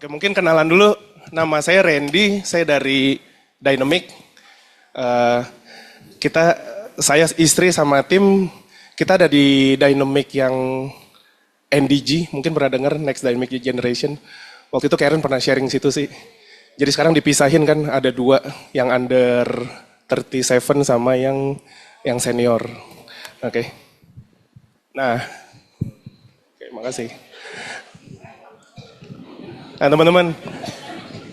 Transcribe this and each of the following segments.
Oke, mungkin kenalan dulu. Nama saya Randy, saya dari Dynamic. Eh, kita, saya istri sama tim, kita ada di Dynamic yang NDG, mungkin pernah dengar Next Dynamic Generation. Waktu itu Karen pernah sharing situ sih. Jadi sekarang dipisahin kan, ada dua, yang under 37 sama yang senior. Oke. Nah, oke, makasih. Nah teman-teman,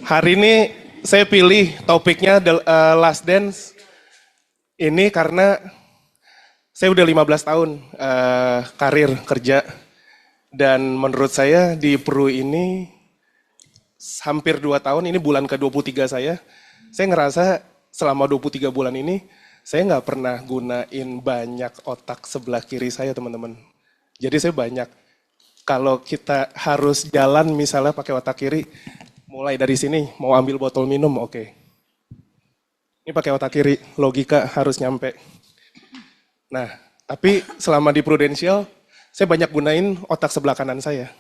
hari ini saya pilih topiknya Last Dance ini karena saya udah 15 tahun karir kerja dan menurut saya di Pru ini hampir 2 tahun, ini bulan ke-23 saya ngerasa selama 23 bulan ini saya nggak pernah gunain banyak otak sebelah kiri saya teman-teman. Jadi saya banyak, kalau kita harus jalan misalnya pakai otak kiri, mulai dari sini mau ambil botol minum, oke. Ini pakai otak kiri, logika harus nyampe. Nah, tapi selama di Prudential, saya banyak gunain otak sebelah kanan saya.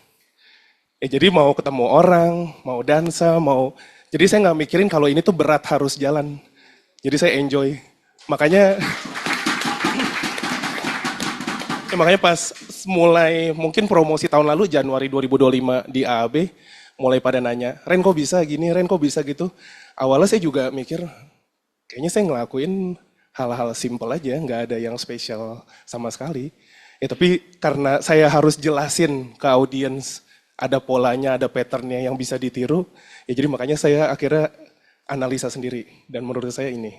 Jadi mau ketemu orang, mau dansa, jadi saya nggak mikirin kalau ini tuh berat harus jalan. Jadi saya enjoy. Makanya pas mulai mungkin promosi tahun lalu Januari 2025 di AAB, mulai pada nanya, Ren kok bisa gini, Ren kok bisa gitu. Awalnya saya juga mikir, kayaknya saya ngelakuin hal-hal simple aja, nggak ada yang spesial sama sekali. Ya tapi karena saya harus jelasin ke audiens, ada polanya, ada patternnya yang bisa ditiru, ya jadi makanya saya akhirnya analisa sendiri. Dan menurut saya ini.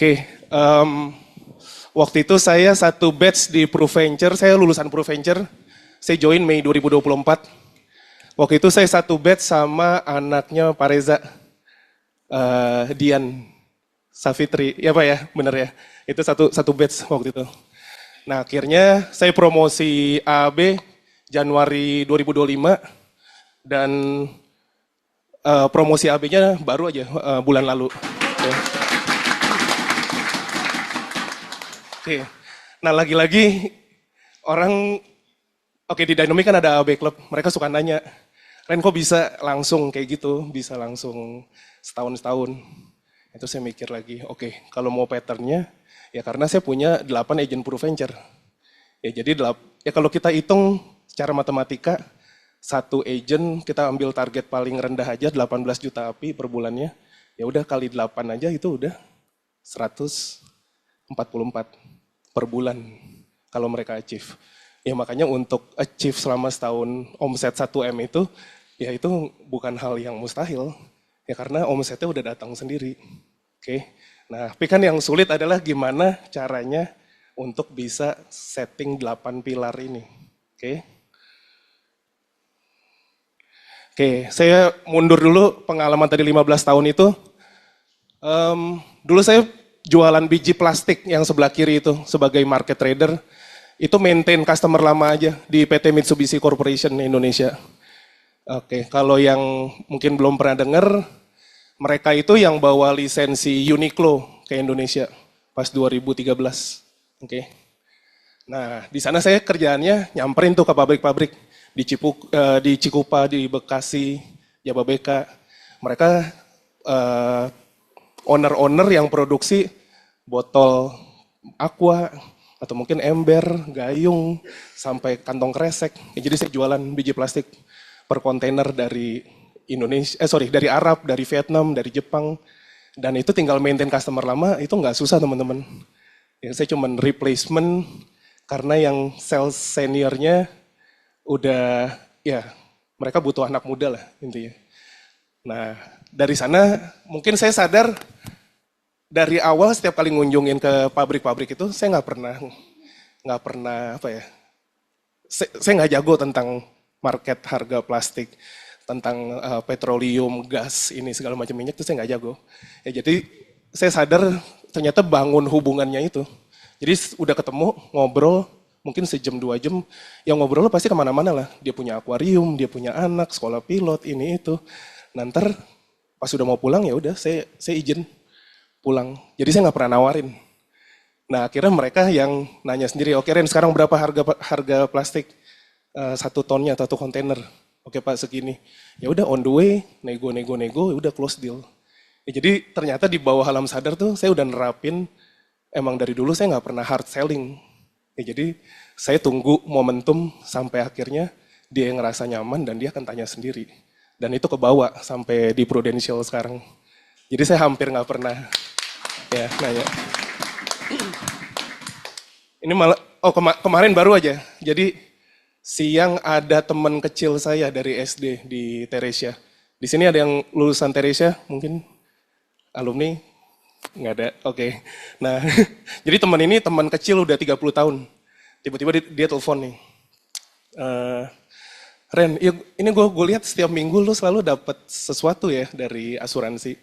Oke, waktu itu saya satu batch di ProVenture, saya lulusan ProVenture, saya join Mei 2024. Waktu itu saya satu batch sama anaknya Pak Reza, Dian Safitri, ya Pak ya, bener ya. Itu satu batch waktu itu. Nah akhirnya saya promosi AAB Januari 2025 dan promosi AB-nya baru aja bulan lalu. Oke. Nah lagi-lagi orang, oke di Dynamic kan ada AB Club, mereka suka nanya, Ren kok bisa langsung kayak gitu, bisa langsung setahun-setahun. Itu saya mikir lagi, oke kalau mau patternnya, ya karena saya punya 8 agent ProVenture. Ya jadi ya kalau kita hitung secara matematika, satu agent kita ambil target paling rendah aja 18 juta API per bulannya, ya udah kali 8 aja itu udah 144 per bulan kalau mereka achieve. Ya makanya untuk achieve selama setahun omset 1M itu, ya itu bukan hal yang mustahil. Ya karena omsetnya udah datang sendiri. Oke. Nah, tapi kan yang sulit adalah gimana caranya untuk bisa setting 8 pilar ini. Oke. Oke, saya mundur dulu pengalaman tadi 15 tahun itu. Dulu saya jualan biji plastik yang sebelah kiri itu sebagai market trader. Itu maintain customer lama aja di PT Mitsubishi Corporation Indonesia. Oke, kalau yang mungkin belum pernah dengar, mereka itu yang bawa lisensi Uniqlo ke Indonesia pas 2013. Oke. Nah, di sana saya kerjaannya nyamperin tuh ke pabrik-pabrik di Cikupa, di Bekasi, Jababeka. Mereka owner-owner yang produksi botol aqua atau mungkin ember, gayung, sampai kantong kresek. Ya, jadi saya jualan biji plastik per kontainer dari dari Arab, dari Vietnam, dari Jepang. Dan itu tinggal maintain customer lama, itu nggak susah teman-teman. Ya, saya cuma replacement karena yang sales seniornya udah, ya mereka butuh anak muda lah intinya. Nah dari sana mungkin saya sadar dari awal setiap kali ngunjungin ke pabrik-pabrik itu saya nggak pernah apa ya, saya nggak jago tentang market harga plastik, tentang petroleum, gas, ini segala macam minyak itu saya nggak jago. Ya, jadi saya sadar ternyata bangun hubungannya itu. Jadi udah ketemu, ngobrol, mungkin sejam 2 jam, yang ngobrol pasti kemana-mana lah. Dia punya akuarium, dia punya anak, sekolah pilot, ini itu. Nanti pas udah mau pulang ya udah saya izin pulang. Jadi saya nggak pernah nawarin. Nah akhirnya mereka yang nanya sendiri, oke Ren sekarang berapa harga harga plastik 1 tonnya atau 1 kontainer? Oke Pak segini. Ya udah on the way, nego, udah close deal. Ya, jadi ternyata di bawah alam sadar tuh saya udah nerapin, emang dari dulu saya nggak pernah hard selling. Ya, jadi saya tunggu momentum sampai akhirnya dia yang ngerasa nyaman dan dia akan tanya sendiri. Dan itu kebawa sampai di Prudential sekarang. Jadi saya hampir nggak pernah ya nanya. Ini malah, oh kemarin baru aja. Jadi siang ada teman kecil saya dari SD di Teresia. Di sini ada yang lulusan Teresia mungkin alumni? Nggak ada, oke. Nah, jadi teman ini teman kecil udah 30 tahun. Tiba-tiba dia telepon nih. "Eh, Ren, ini gue lihat setiap minggu lu selalu dapat sesuatu ya dari asuransi.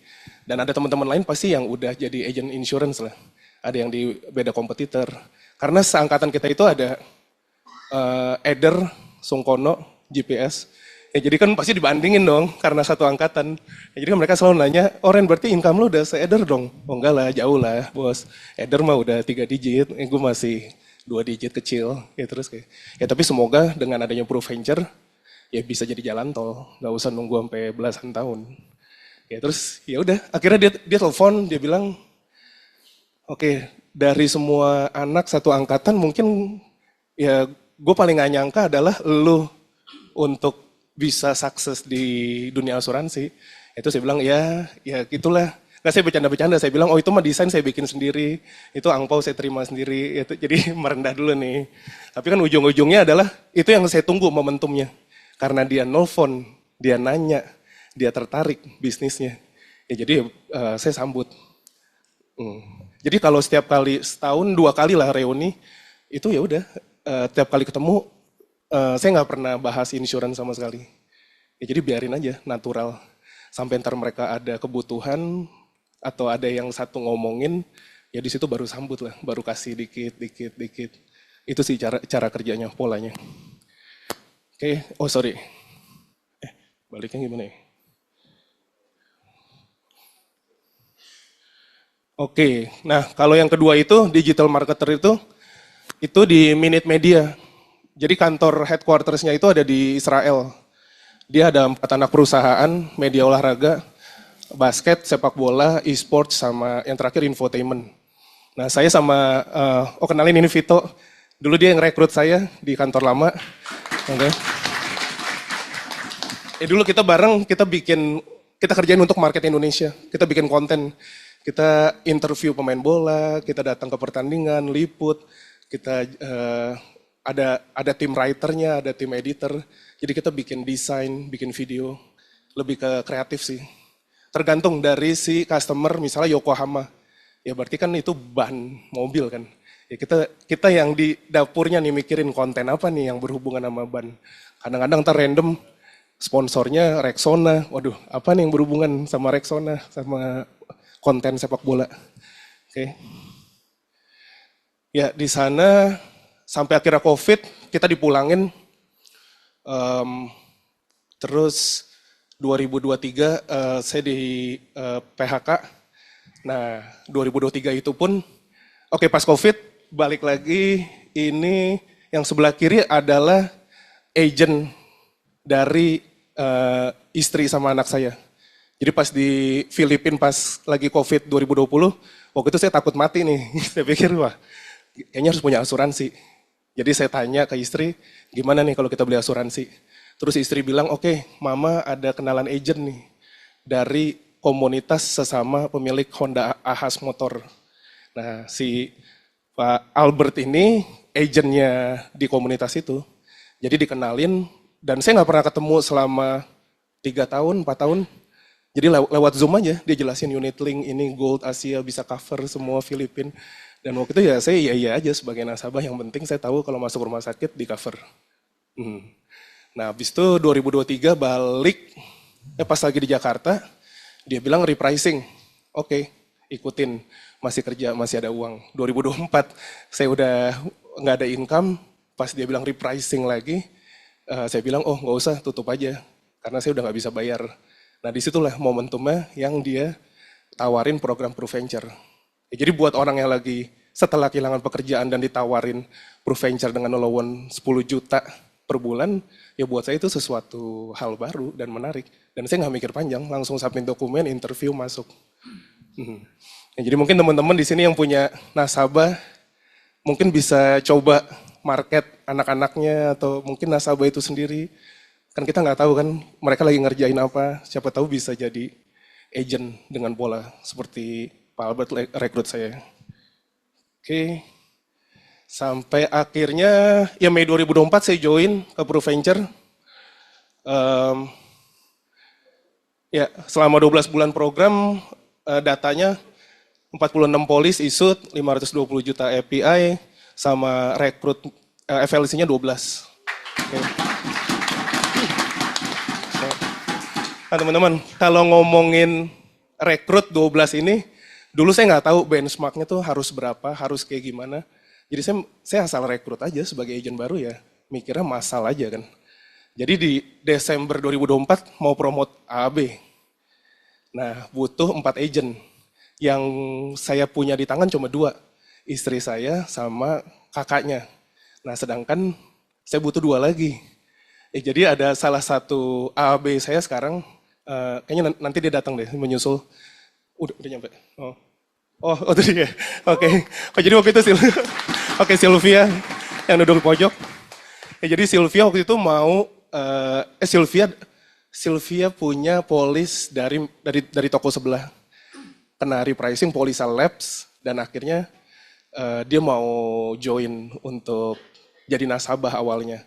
Dan ada teman-teman lain pasti yang udah jadi agent insurance lah. Ada yang di beda kompetitor. Karena seangkatan kita itu ada Eder, Sungkono, GPS. Ya, jadi kan pasti dibandingin dong karena satu angkatan. Ya, jadi kan mereka selalu nanya, oh Ren berarti income lu udah se-Eder dong? Oh enggak lah, jauh lah bos. Eder mah udah 3 digit, gue masih 2 digit kecil. Ya terus kayak, ya tapi semoga dengan adanya Pro Venture, ya bisa jadi jalan tol. Gak usah nunggu sampai belasan tahun. Ya terus ya udah, akhirnya dia telepon, dia bilang, oke, dari semua anak satu angkatan mungkin ya gue paling gak nyangka adalah lu untuk bisa sukses di dunia asuransi. Itu saya bilang ya gitulah. Nggak, saya bercanda-bercanda, saya bilang oh itu mah desain saya bikin sendiri, itu angpau saya terima sendiri, itu jadi merendah dulu nih. Tapi kan ujung-ujungnya adalah itu yang saya tunggu momentumnya. Karena dia nelfon, dia nanya, dia tertarik bisnisnya. Ya jadi saya sambut. Jadi kalau setiap kali setahun 2 kali lah reuni, itu ya udah tiap kali ketemu saya nggak pernah bahas insurance sama sekali. Ya jadi biarin aja natural. Sampai ntar mereka ada kebutuhan atau ada yang satu ngomongin, ya di situ baru sambut lah, baru kasih dikit. Itu sih cara kerjanya, polanya. Oke, oh sorry. Baliknya gimana ya? Oke, nah kalau yang kedua itu digital marketer itu di Minute Media. Jadi kantor headquartersnya itu ada di Israel. Dia ada 4 anak perusahaan, media olahraga, basket, sepak bola, e-sports, sama yang terakhir infotainment. Nah saya sama, kenalin ini Vito. Dulu dia yang rekrut saya di kantor lama. Oke. Dulu kita bareng, kita kerjain untuk market Indonesia. Kita bikin konten, kita interview pemain bola, kita datang ke pertandingan, liput, kita ada tim writernya, ada tim editor. Jadi kita bikin desain, bikin video, lebih ke kreatif sih. Tergantung dari si customer, misalnya Yokohama. Ya berarti kan itu ban mobil kan. Ya kita yang di dapurnya nih mikirin konten apa nih yang berhubungan sama ban. Kadang-kadang ntar random sponsornya Rexona. Waduh, apa nih yang berhubungan sama Rexona, sama konten sepak bola. Oke. Ya di sana sampai akhirnya COVID kita dipulangin. Terus 2023 saya di PHK. Nah 2023 itu pun, oke pas COVID balik lagi, ini yang sebelah kiri adalah agent dari istri sama anak saya. Jadi pas di Filipina pas lagi COVID 2020, waktu itu saya takut mati nih. Saya pikir wah kayaknya harus punya asuransi. Jadi saya tanya ke istri, gimana nih kalau kita beli asuransi? Terus istri bilang, oke, mama ada kenalan agent nih dari komunitas sesama pemilik Honda Ahas Motor. Nah, si Pak Albert ini agentnya di komunitas itu. Jadi dikenalin, dan saya nggak pernah ketemu selama 3 tahun, 4 tahun. Jadi lewat Zoom aja, dia jelasin unit link ini Gold Asia bisa cover semua Filipina. Dan waktu itu ya saya iya aja sebagai nasabah, yang penting saya tahu kalau masuk rumah sakit di cover. Nah habis itu 2023 balik, pas lagi di Jakarta, dia bilang repricing. Oke, ikutin, masih kerja, masih ada uang. 2024 saya udah nggak ada income, pas dia bilang repricing lagi, saya bilang oh nggak usah, tutup aja. Karena saya udah nggak bisa bayar. Nah disitulah momentumnya yang dia tawarin program ProVenture. Ya, jadi buat orang yang lagi setelah kehilangan pekerjaan dan ditawarin ProVenture dengan loan 10 juta per bulan, ya buat saya itu sesuatu hal baru dan menarik. Dan saya nggak mikir panjang, langsung submit dokumen, interview, masuk. Ya, jadi mungkin teman-teman di sini yang punya nasabah, mungkin bisa coba market anak-anaknya atau mungkin nasabah itu sendiri. Kan kita nggak tahu kan mereka lagi ngerjain apa, siapa tahu bisa jadi agent dengan pola seperti Pak Albert rekrut saya. Oke. Sampai akhirnya ya Mei 2024 saya join ke ProVenture. Ya selama 12 bulan program datanya 46 polis issued, 520 juta API, sama rekrut FLC-nya 12. Oke. Nah teman-teman, kalau ngomongin rekrut 12 ini, dulu saya nggak tahu benchmarknya tuh harus berapa, harus kayak gimana. Jadi saya asal rekrut aja sebagai agent baru ya, mikirnya masal aja kan. Jadi di Desember 2024 mau promote AB. Nah butuh 4 agent. Yang saya punya di tangan cuma 2, istri saya sama kakaknya. Nah sedangkan saya butuh 2 lagi. Jadi ada salah satu AB saya sekarang, kayaknya nanti dia datang deh menyusul. Udah nyampe. Oh tadi ya. Oke. Jadi waktu itu Oke, Sylvia yang duduk di pojok. Ya, jadi Sylvia waktu itu mau Sylvia punya polis dari toko sebelah. Kena repricing Polisa Labs dan akhirnya dia mau join untuk jadi nasabah awalnya.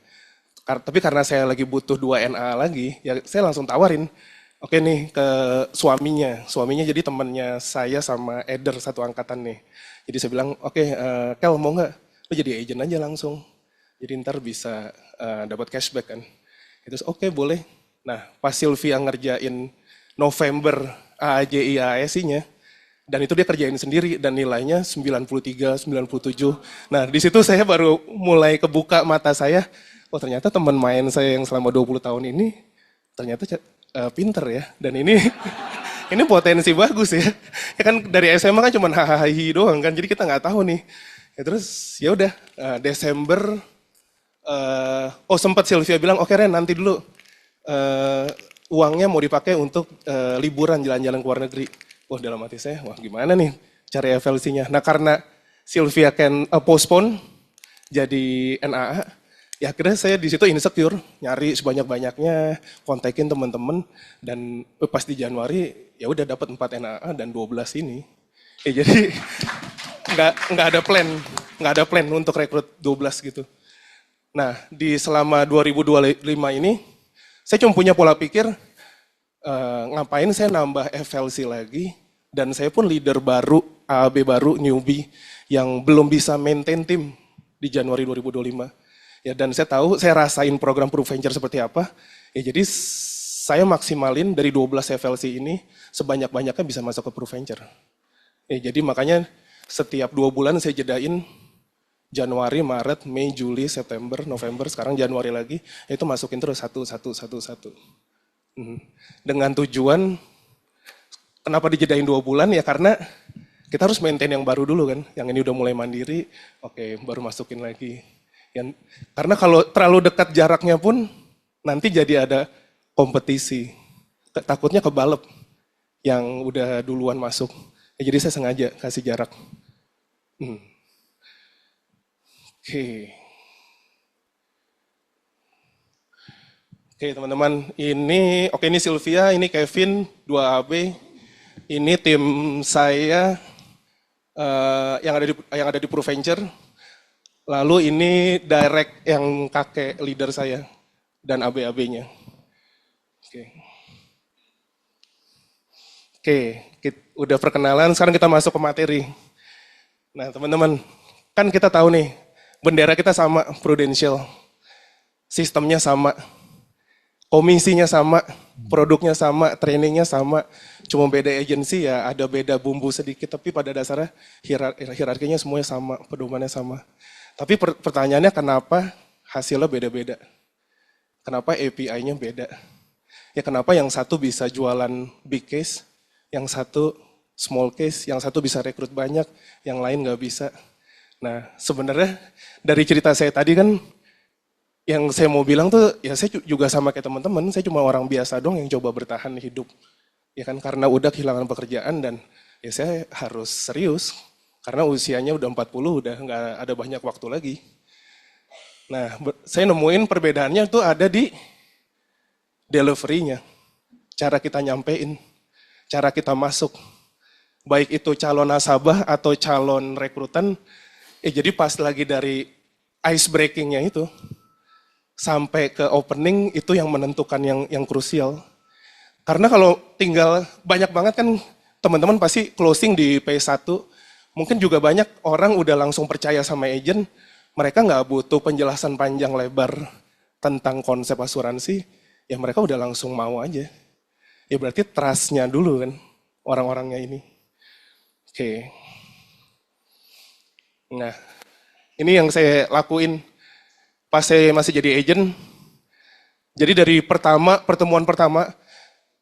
Tapi karena saya lagi butuh 2 NA lagi, ya saya langsung tawarin. Oke nih ke suaminya. Suaminya jadi temannya saya sama Eder satu angkatan nih. Jadi saya bilang, oke, Kel mau nggak? Lo jadi agent aja langsung. Jadi ntar bisa dapat cashback kan. Itu oke boleh. Nah pas Sylvia ngerjain November AAJI-ASI-nya, dan itu dia kerjain sendiri dan nilainya 93, 97. Nah di situ saya baru mulai kebuka mata saya, oh ternyata teman main saya yang selama 20 tahun ini ternyata pinter ya. Dan ini potensi bagus ya. Ya kan dari SMA kan cuma hahaha doang kan, jadi kita nggak tahu nih. Ya terus ya udah Desember, sempat Sylvia bilang oke Ren nanti dulu uangnya mau dipakai untuk liburan jalan-jalan ke luar negeri. Wah dalam hati saya, wah gimana nih cari FLC-nya. Nah karena Sylvia can postpone jadi NAA, ya akhirnya saya di situ insecure, nyari sebanyak-banyaknya, kontakin teman-teman, dan pas di Januari ya udah dapat 4 NAA dan 12 ini. Ya jadi nggak ada plan untuk rekrut 12 gitu. Nah di selama 2025 ini saya cuma punya pola pikir ngapain saya nambah FLC lagi, dan saya pun leader baru, AAB baru, newbie yang belum bisa maintain tim di Januari 2025. Ya dan saya tahu, saya rasain program ProVenture seperti apa. Ya jadi saya maksimalin dari 12 FLC ini sebanyak-banyaknya bisa masuk ke ProVenture. Ya jadi makanya setiap 2 bulan saya jedain Januari, Maret, Mei, Juli, September, November, sekarang Januari lagi, itu masukin terus satu. Dengan tujuan, kenapa dijedain 2 bulan? Ya karena kita harus maintain yang baru dulu kan. Yang ini udah mulai mandiri, oke baru masukin lagi. Karena kalau terlalu dekat jaraknya pun, nanti jadi ada kompetisi. Takutnya kebalep yang udah duluan masuk. Ya, jadi saya sengaja kasih jarak. Oke. Oke teman-teman, ini Sylvia, ini Kevin, 2AB. Ini tim saya yang ada di ProVenture. Lalu ini direct yang kakek leader saya dan AB-AB-nya. Oke, udah perkenalan, sekarang kita masuk ke materi. Nah teman-teman, kan kita tahu nih, bendera kita sama, Prudential. Sistemnya sama. Komisinya sama, produknya sama, trainingnya sama, cuma beda agensi ya ada beda bumbu sedikit, tapi pada dasarnya hierarkinya semuanya sama, pedomannya sama. Tapi pertanyaannya kenapa hasilnya beda-beda? Kenapa API-nya beda? Ya kenapa yang satu bisa jualan big case, yang satu small case, yang satu bisa rekrut banyak, yang lain nggak bisa. Nah, sebenarnya dari cerita saya tadi kan, yang saya mau bilang tuh, ya saya juga sama kayak teman-teman, saya cuma orang biasa dong yang coba bertahan hidup. Ya kan, karena udah kehilangan pekerjaan dan ya saya harus serius. Karena usianya udah 40, udah nggak ada banyak waktu lagi. Nah, saya nemuin perbedaannya tuh ada di delivery-nya. Cara kita nyampein, cara kita masuk. Baik itu calon nasabah atau calon rekrutan, jadi pas lagi dari ice breaking-nya itu, sampai ke opening itu yang menentukan yang krusial. Karena kalau tinggal banyak banget kan teman-teman pasti closing di P1, mungkin juga banyak orang udah langsung percaya sama agent, mereka nggak butuh penjelasan panjang lebar tentang konsep asuransi, ya mereka udah langsung mau aja. Ya berarti trust-nya dulu kan orang-orangnya ini. Oke. Nah, ini yang saya lakuin pas saya masih jadi agent. Jadi dari pertemuan pertama,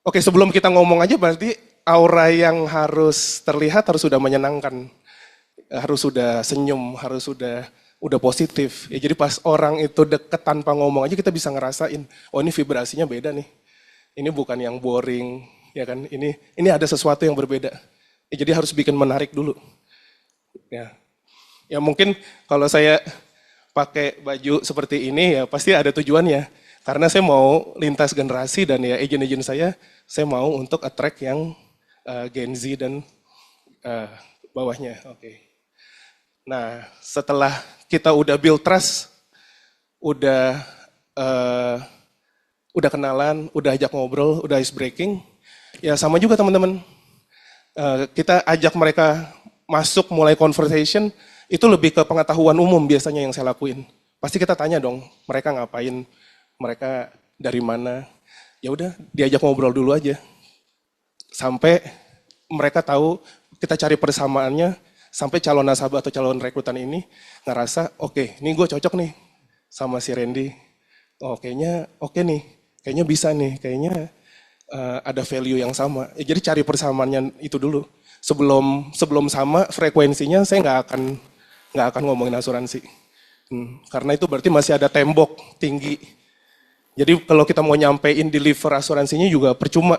oke sebelum kita ngomong aja berarti aura yang harus terlihat harus sudah menyenangkan. Harus sudah senyum, harus udah positif. Ya, jadi pas orang itu deket tanpa ngomong aja kita bisa ngerasain, oh ini vibrasinya beda nih. Ini bukan yang boring, ya kan? Ini ada sesuatu yang berbeda. Ya, jadi harus bikin menarik dulu. Ya mungkin kalau saya pakai baju seperti ini ya pasti ada tujuannya. Karena saya mau lintas generasi dan ya agent-agent saya mau untuk attract yang Gen Z dan bawahnya. Oke. Nah setelah kita udah build trust, udah kenalan, udah ajak ngobrol, udah ice breaking, ya sama juga teman-teman. Kita ajak mereka masuk mulai conversation, itu lebih ke pengetahuan umum biasanya yang saya lakuin. Pasti kita tanya dong, mereka ngapain, mereka dari mana. Ya udah, diajak ngobrol dulu aja. Sampai mereka tahu, kita cari persamaannya, sampai calon nasabah atau calon rekrutan ini ngerasa, oke, ini gue cocok nih sama si Randy. Oh, kayaknya oke nih, kayaknya bisa nih, kayaknya ada value yang sama. Ya, jadi cari persamaannya itu dulu. Sebelum sama frekuensinya saya nggak akan ngomongin asuransi. Karena itu berarti masih ada tembok tinggi. Jadi kalau kita mau nyampein deliver asuransinya juga percuma.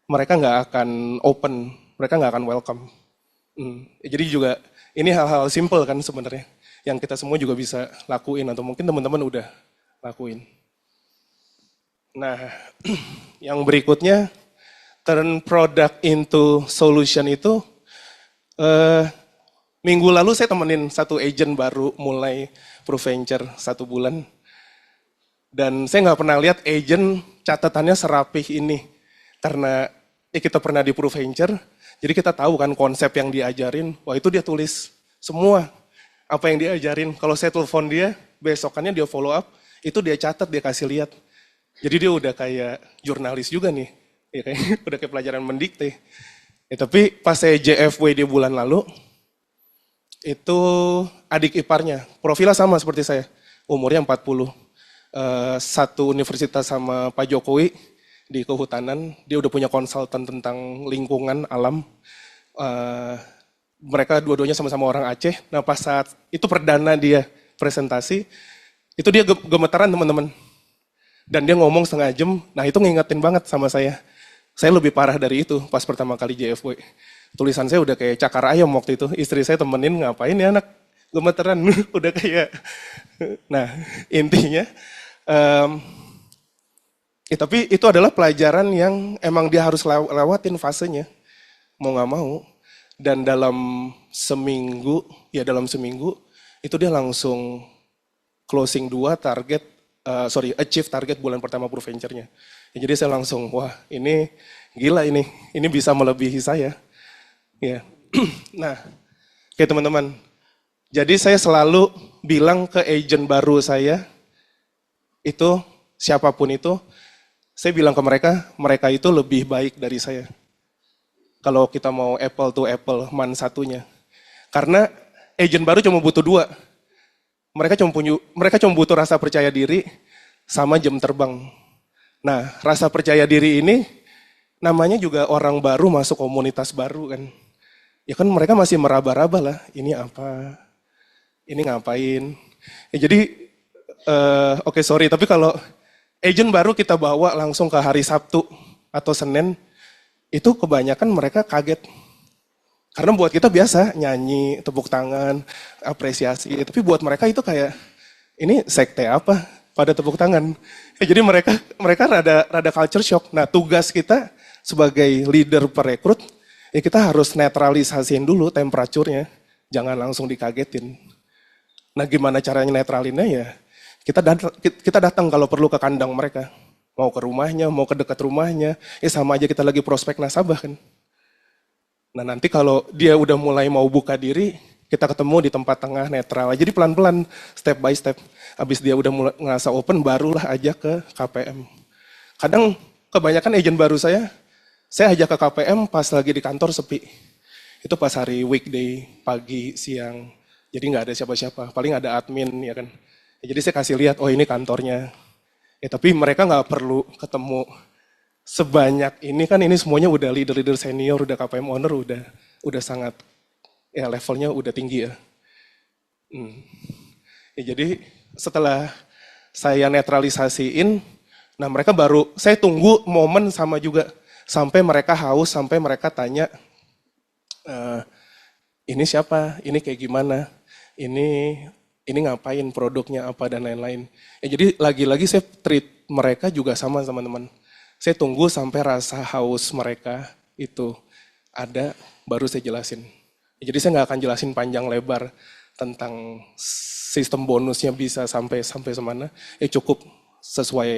Mereka nggak akan open, mereka nggak akan welcome. Jadi juga ini hal-hal simple kan sebenarnya. Yang kita semua juga bisa lakuin atau mungkin teman-teman udah lakuin. Nah, yang berikutnya turn product into solution itu minggu lalu saya temenin satu agent baru mulai ProVenture 1 bulan. Dan saya nggak pernah lihat agent catatannya serapih ini. Karena kita pernah di ProVenture, jadi kita tahu kan konsep yang diajarin, wah itu dia tulis semua apa yang diajarin. Kalau saya telepon dia, besokannya dia follow up, itu dia catat, dia kasih lihat. Jadi dia udah kayak jurnalis juga nih, ya kayak udah kayak pelajaran mendikte. Ya, tapi pas saya JFW di bulan lalu, itu adik iparnya, profilnya sama seperti saya, umurnya 40. Satu universitas sama Pak Jokowi di kehutanan, dia udah punya konsultan tentang lingkungan alam. Mereka dua-duanya sama-sama orang Aceh. Nah pas saat itu perdana dia presentasi, itu dia gemetaran teman-teman. Dan dia ngomong setengah jam, nah itu ngingetin banget sama saya. Saya lebih parah dari itu pas pertama kali JFW. Tulisan saya udah kayak cakar ayam waktu itu. Istri saya temenin, ngapain ya anak gemeteran. Udah kayak, nah intinya. Tapi itu adalah pelajaran yang emang dia harus lewatin fasenya. Mau gak mau. Dan dalam seminggu, itu dia langsung closing 2 target, achieve target bulan pertama ProVenture-nya. Ya, jadi saya langsung, wah ini gila ini bisa melebihi saya. Ya. Nah, oke teman-teman. Jadi saya selalu bilang ke agent baru saya, itu siapapun itu, saya bilang ke mereka itu lebih baik dari saya. Kalau kita mau apple to apple, man satunya. Karena agent baru cuma butuh 2. Mereka cuma butuh rasa percaya diri sama jam terbang. Nah, rasa percaya diri ini namanya juga orang baru masuk komunitas baru kan. Ya kan mereka masih meraba-raba lah, ini apa? ini ngapain. Ya, jadi, oke sorry, tapi kalau agent baru kita bawa langsung ke hari Sabtu atau Senin, itu kebanyakan mereka kaget. Karena buat kita biasa nyanyi, tepuk tangan, apresiasi. Tapi buat mereka itu kayak ini sekte apa pada tepuk tangan. Ya, jadi mereka mereka rada culture shock. Nah, tugas kita sebagai leader perekrut ya kita harus netralisasiin dulu temperaturnya. Jangan langsung dikagetin. Nah, gimana caranya netralinnya ya? Kita datang kalau perlu ke kandang mereka. Mau ke rumahnya, mau ke dekat rumahnya. Ya sama aja kita lagi prospek nasabah kan. Nah nanti kalau dia udah mulai mau buka diri, kita ketemu di tempat tengah netral. Jadi pelan-pelan, step by step. Habis dia udah mulai ngerasa open, barulah ajak ke KPM. Kadang kebanyakan agent baru saya ajak ke KPM pas lagi di kantor sepi. Itu pas hari weekday, pagi, siang. Jadi nggak ada siapa-siapa, paling ada admin ya kan. Ya, jadi saya kasih lihat, oh ini kantornya. Ya tapi mereka nggak perlu ketemu sebanyak ini kan, ini semuanya udah leader-leader senior, udah KPM owner, udah sangat ya levelnya udah tinggi ya. Ya jadi setelah saya netralisasiin, nah mereka baru, saya tunggu momen sama juga sampai mereka haus, sampai mereka tanya, ini siapa, ini kayak gimana, ini ngapain, produknya apa dan lain-lain. Ya jadi lagi-lagi saya treat mereka juga sama teman-teman. Saya tunggu sampai rasa haus mereka itu ada, baru saya jelasin. Jadi saya nggak akan jelasin panjang lebar tentang sistem bonusnya bisa sampai semana. Ya cukup sesuai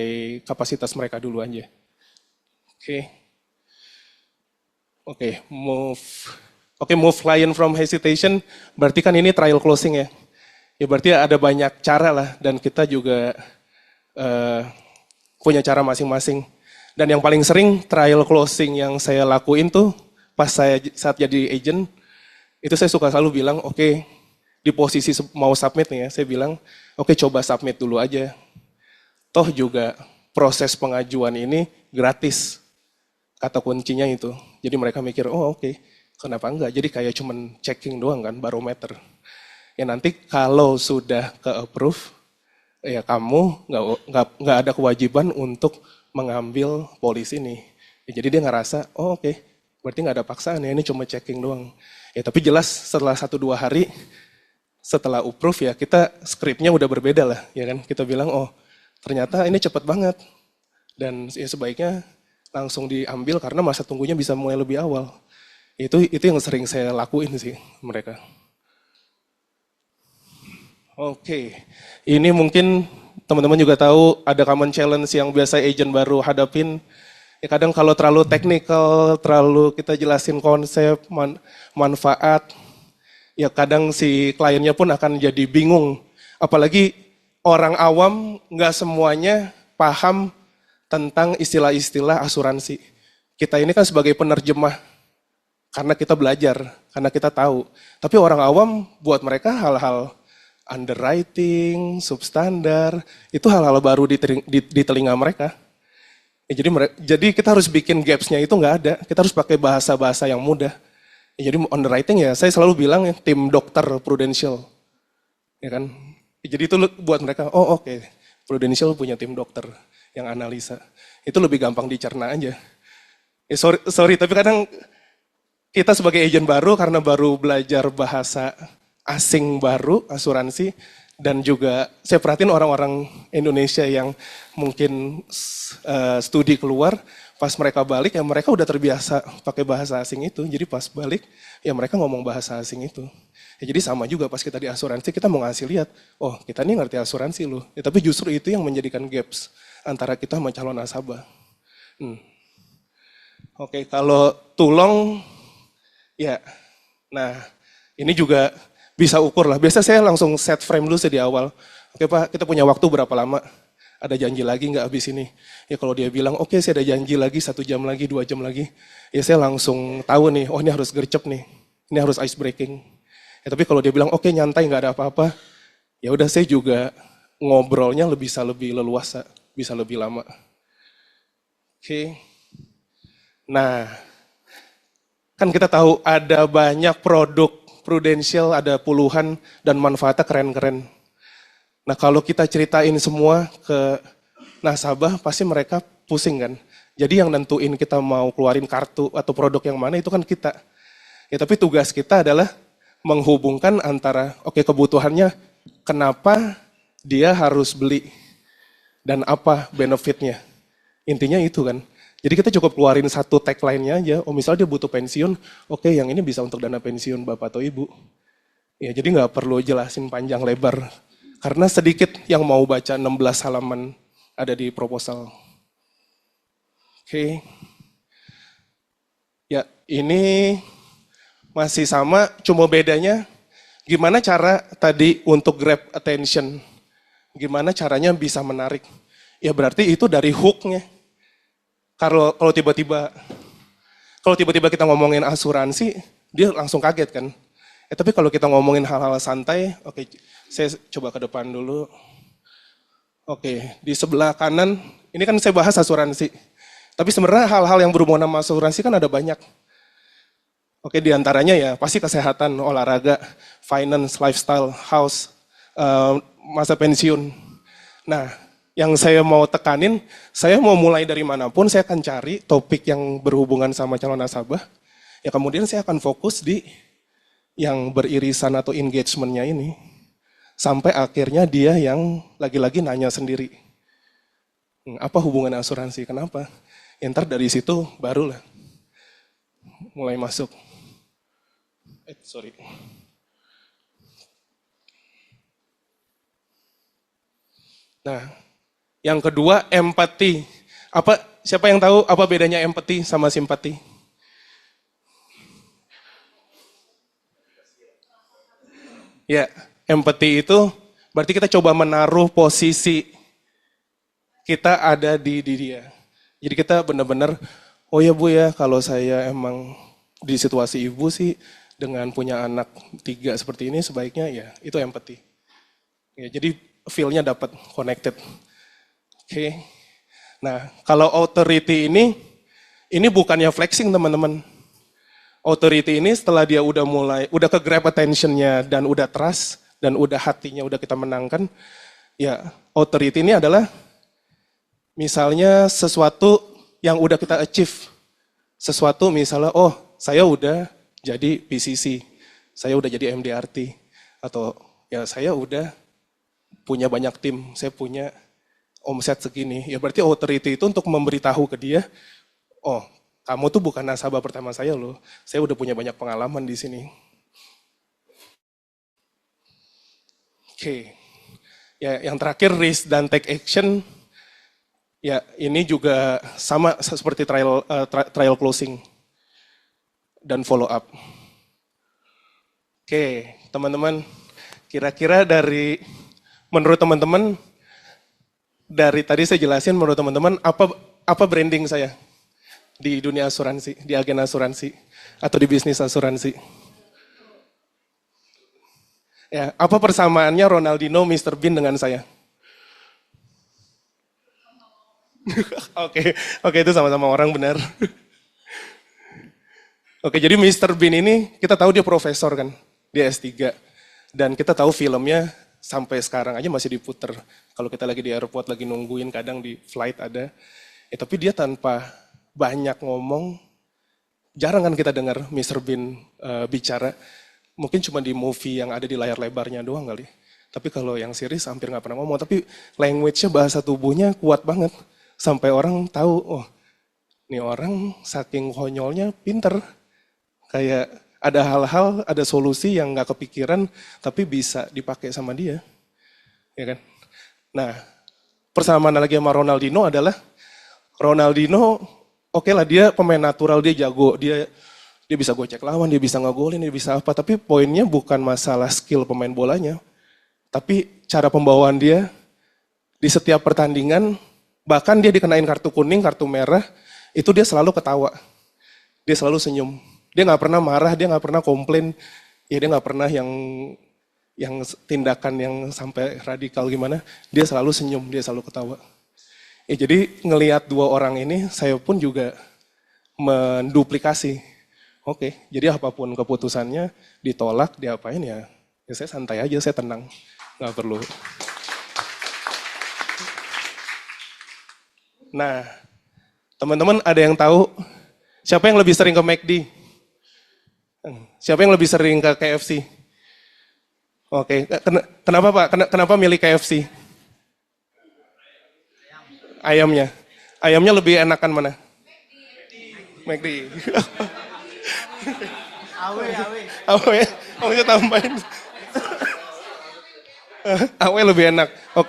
kapasitas mereka dulu aja. Oke, move client from hesitation. Berarti kan ini trial closing ya. Ya berarti ada banyak cara lah dan kita juga punya cara masing-masing. Dan yang paling sering trial closing yang saya lakuin tuh pas saya saat jadi agent, itu saya suka selalu bilang, oke, di posisi mau submit nih ya, saya bilang, oke coba submit dulu aja. Toh juga proses pengajuan ini gratis, kata kuncinya itu. Jadi mereka mikir, oh oke, kenapa enggak? Jadi kayak cuman checking doang kan, barometer. Ya nanti kalau sudah ke approve, ya kamu nggak ada kewajiban untuk mengambil polis ini. Ya, jadi dia ngerasa, oh oke, berarti nggak ada paksaan ya, ini cuma checking doang. Ya tapi jelas setelah 1-2 hari, setelah approve ya kita skripnya udah berbeda lah, ya kan. Kita bilang, oh ternyata ini cepet banget. Dan ya sebaiknya langsung diambil karena masa tunggunya bisa mulai lebih awal. Itu yang sering saya lakuin sih mereka. Oke, ini mungkin teman-teman juga tahu ada common challenge yang biasa agent baru hadapin. Ya kadang kalau terlalu teknikal, terlalu kita jelasin konsep, manfaat, ya kadang si kliennya pun akan jadi bingung. Apalagi orang awam nggak semuanya paham tentang istilah-istilah asuransi. Kita ini kan sebagai penerjemah, karena kita belajar, karena kita tahu. Tapi orang awam buat mereka hal-hal underwriting, substandar, itu hal-hal baru di telinga mereka. Ya, jadi kita harus bikin gaps-nya itu nggak ada. Kita harus pakai bahasa-bahasa yang mudah. Ya, jadi underwriting ya, saya selalu bilang ya, tim dokter Prudential, ya kan. Ya, jadi itu buat mereka, oh oke, Prudential punya tim dokter yang analisa. Itu lebih gampang dicerna aja. Ya, sorry, tapi kadang kita sebagai agent baru karena baru belajar bahasa asing baru, asuransi, dan juga saya perhatiin orang-orang Indonesia yang mungkin studi keluar, pas mereka balik ya mereka udah terbiasa pakai bahasa asing itu, jadi pas balik ya mereka ngomong bahasa asing itu. Ya, jadi sama juga pas kita di asuransi kita mau ngasih lihat, oh kita nih ngerti asuransi loh, ya, tapi justru itu yang menjadikan gaps antara kita sama calon nasabah. Oke, kalau tulong, ya, nah ini juga bisa ukur lah. Biasa saya langsung set frame dulu sih di awal. Oke Pak, kita punya waktu berapa lama? Ada janji lagi nggak habis ini? Ya kalau dia bilang, oke saya ada janji lagi 1 jam lagi, 2 jam lagi. Ya saya langsung tahu nih, oh ini harus gercep nih. Ini harus ice breaking. Ya tapi kalau dia bilang, oke nyantai nggak ada apa-apa. Ya udah saya juga ngobrolnya bisa lebih leluasa, bisa lebih lama. Oke. Nah, kan kita tahu ada banyak produk Prudential ada puluhan dan manfaatnya keren-keren. Nah kalau kita ceritain semua ke nasabah, pasti mereka pusing kan. Jadi yang nentuin kita mau keluarin kartu atau produk yang mana itu kan kita. Ya tapi tugas kita adalah menghubungkan antara oke kebutuhannya, kenapa dia harus beli dan apa benefitnya. Intinya itu kan. Jadi kita cukup keluarin satu tagline-nya aja. Oh misalnya dia butuh pensiun, oke yang ini bisa untuk dana pensiun bapak atau ibu. Ya jadi nggak perlu jelasin panjang lebar. Karena sedikit yang mau baca 16 halaman ada di proposal. Oke. Ya ini masih sama, cuma bedanya gimana cara tadi untuk grab attention. Gimana caranya bisa menarik. Ya berarti itu dari hook-nya. Kalau tiba-tiba kita ngomongin asuransi, dia langsung kaget kan. Tapi kalau kita ngomongin hal-hal santai, oke, saya coba ke depan dulu. Oke, di sebelah kanan, ini kan saya bahas asuransi. Tapi sebenarnya hal-hal yang berhubungan sama asuransi kan ada banyak. Oke, diantaranya ya pasti kesehatan, olahraga, finance, lifestyle, house, masa pensiun. Nah, yang saya mau tekanin, saya mau mulai dari manapun, saya akan cari topik yang berhubungan sama calon nasabah. Ya kemudian saya akan fokus di yang beririsan atau engagement-nya ini. Sampai akhirnya dia yang lagi-lagi nanya sendiri. Apa hubungan asuransi? Kenapa? Ya, ntar dari situ barulah mulai masuk. Sorry. Nah, yang kedua, empati. Siapa yang tahu apa bedanya empati sama simpati? Ya, empati itu berarti kita coba menaruh posisi kita ada di dia. Jadi kita benar-benar, oh ya Bu ya, kalau saya emang di situasi ibu sih dengan punya anak 3 seperti ini sebaiknya ya itu empati. Ya, jadi feel-nya dapat connected. Oke. Nah, kalau authority ini bukannya flexing teman-teman. Authority ini setelah dia udah ke grab attention-nya dan udah trust dan udah hatinya udah kita menangkan, ya authority ini adalah misalnya sesuatu yang udah kita achieve. Sesuatu misalnya, oh saya udah jadi PCC, saya udah jadi MDRT, atau ya saya udah punya banyak tim, saya punya omset segini, ya berarti authority itu untuk memberitahu ke dia, oh kamu tuh bukan nasabah pertama saya loh, saya udah punya banyak pengalaman di sini. Oke, ya yang terakhir risk dan take action, ya ini juga sama seperti trial closing dan follow up. Oke, teman-teman, kira-kira menurut teman-teman, dari tadi saya jelasin menurut teman-teman apa branding saya di dunia asuransi, di agen asuransi atau di bisnis asuransi. Ya, apa persamaannya Ronaldinho, Mr. Bean dengan saya? Oke, itu sama-sama orang benar. Oke, jadi Mr. Bean ini kita tahu dia profesor kan, dia S3. Dan kita tahu filmnya sampai sekarang aja masih diputer. Kalau kita lagi di airport, lagi nungguin, kadang di flight ada. Tapi dia tanpa banyak ngomong, jarang kan kita dengar Mr. Bean bicara. Mungkin cuma di movie yang ada di layar lebarnya doang kali. Tapi kalau yang series hampir nggak pernah ngomong. Tapi language-nya, bahasa tubuhnya kuat banget. Sampai orang tahu, oh ini orang saking konyolnya pinter. Kayak ada hal-hal, ada solusi yang nggak kepikiran, tapi bisa dipakai sama dia. Ya kan? Nah, persamaan lagi sama Ronaldinho adalah, Ronaldinho, oke lah dia pemain natural, dia jago, dia bisa gocek lawan, dia bisa ngegolin, dia bisa apa, tapi poinnya bukan masalah skill pemain bolanya, tapi cara pembawaan dia di setiap pertandingan, bahkan dia dikenain kartu kuning, kartu merah, itu dia selalu ketawa, dia selalu senyum. Dia nggak pernah marah, dia nggak pernah komplain, ya dia nggak pernah yang tindakan yang sampai radikal gimana. Dia selalu senyum, dia selalu ketawa. Ya jadi ngelihat dua orang ini, saya pun juga menduplikasi Oke, jadi apapun keputusannya ditolak, diapain ya, ya saya santai aja, saya tenang, nggak perlu. Nah, teman-teman ada yang tahu siapa yang lebih sering ke McD? Siapa yang lebih sering ke KFC? Oke, kenapa Pak? Kenapa milih KFC? Ayamnya. Ayamnya lebih enakan mana? McD. Awe, awe. Awe, bisa tambahin. Awe lebih enak. Oh,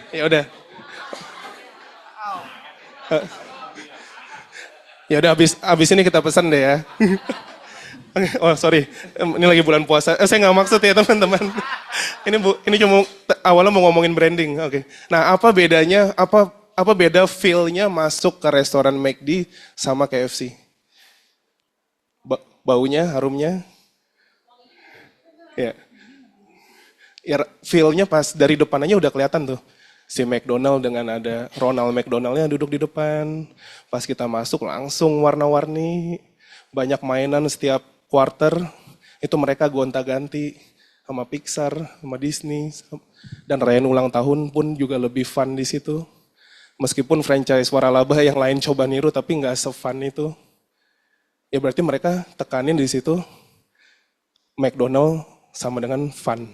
ya udah. Ya udah abis ini kita pesan deh ya. Oh sorry, ini lagi bulan puasa. Saya nggak maksud ya teman-teman. Ini cuma awalnya mau ngomongin branding. Oke. Nah apa bedanya? Apa beda feel-nya masuk ke restoran McD sama KFC? Baunya, harumnya? Ya. Ya feel-nya pas dari depan aja udah kelihatan tuh. Si McDonald dengan ada Ronald McDonald-nya duduk di depan. Pas kita masuk langsung warna-warni. Banyak mainan setiap quarter. Itu mereka gonta-ganti sama Pixar, sama Disney. Dan perayaan ulang tahun pun juga lebih fun di situ. Meskipun franchise waralaba yang lain coba niru tapi nggak se-fun itu. Ya berarti mereka tekanin di situ McDonald sama dengan fun.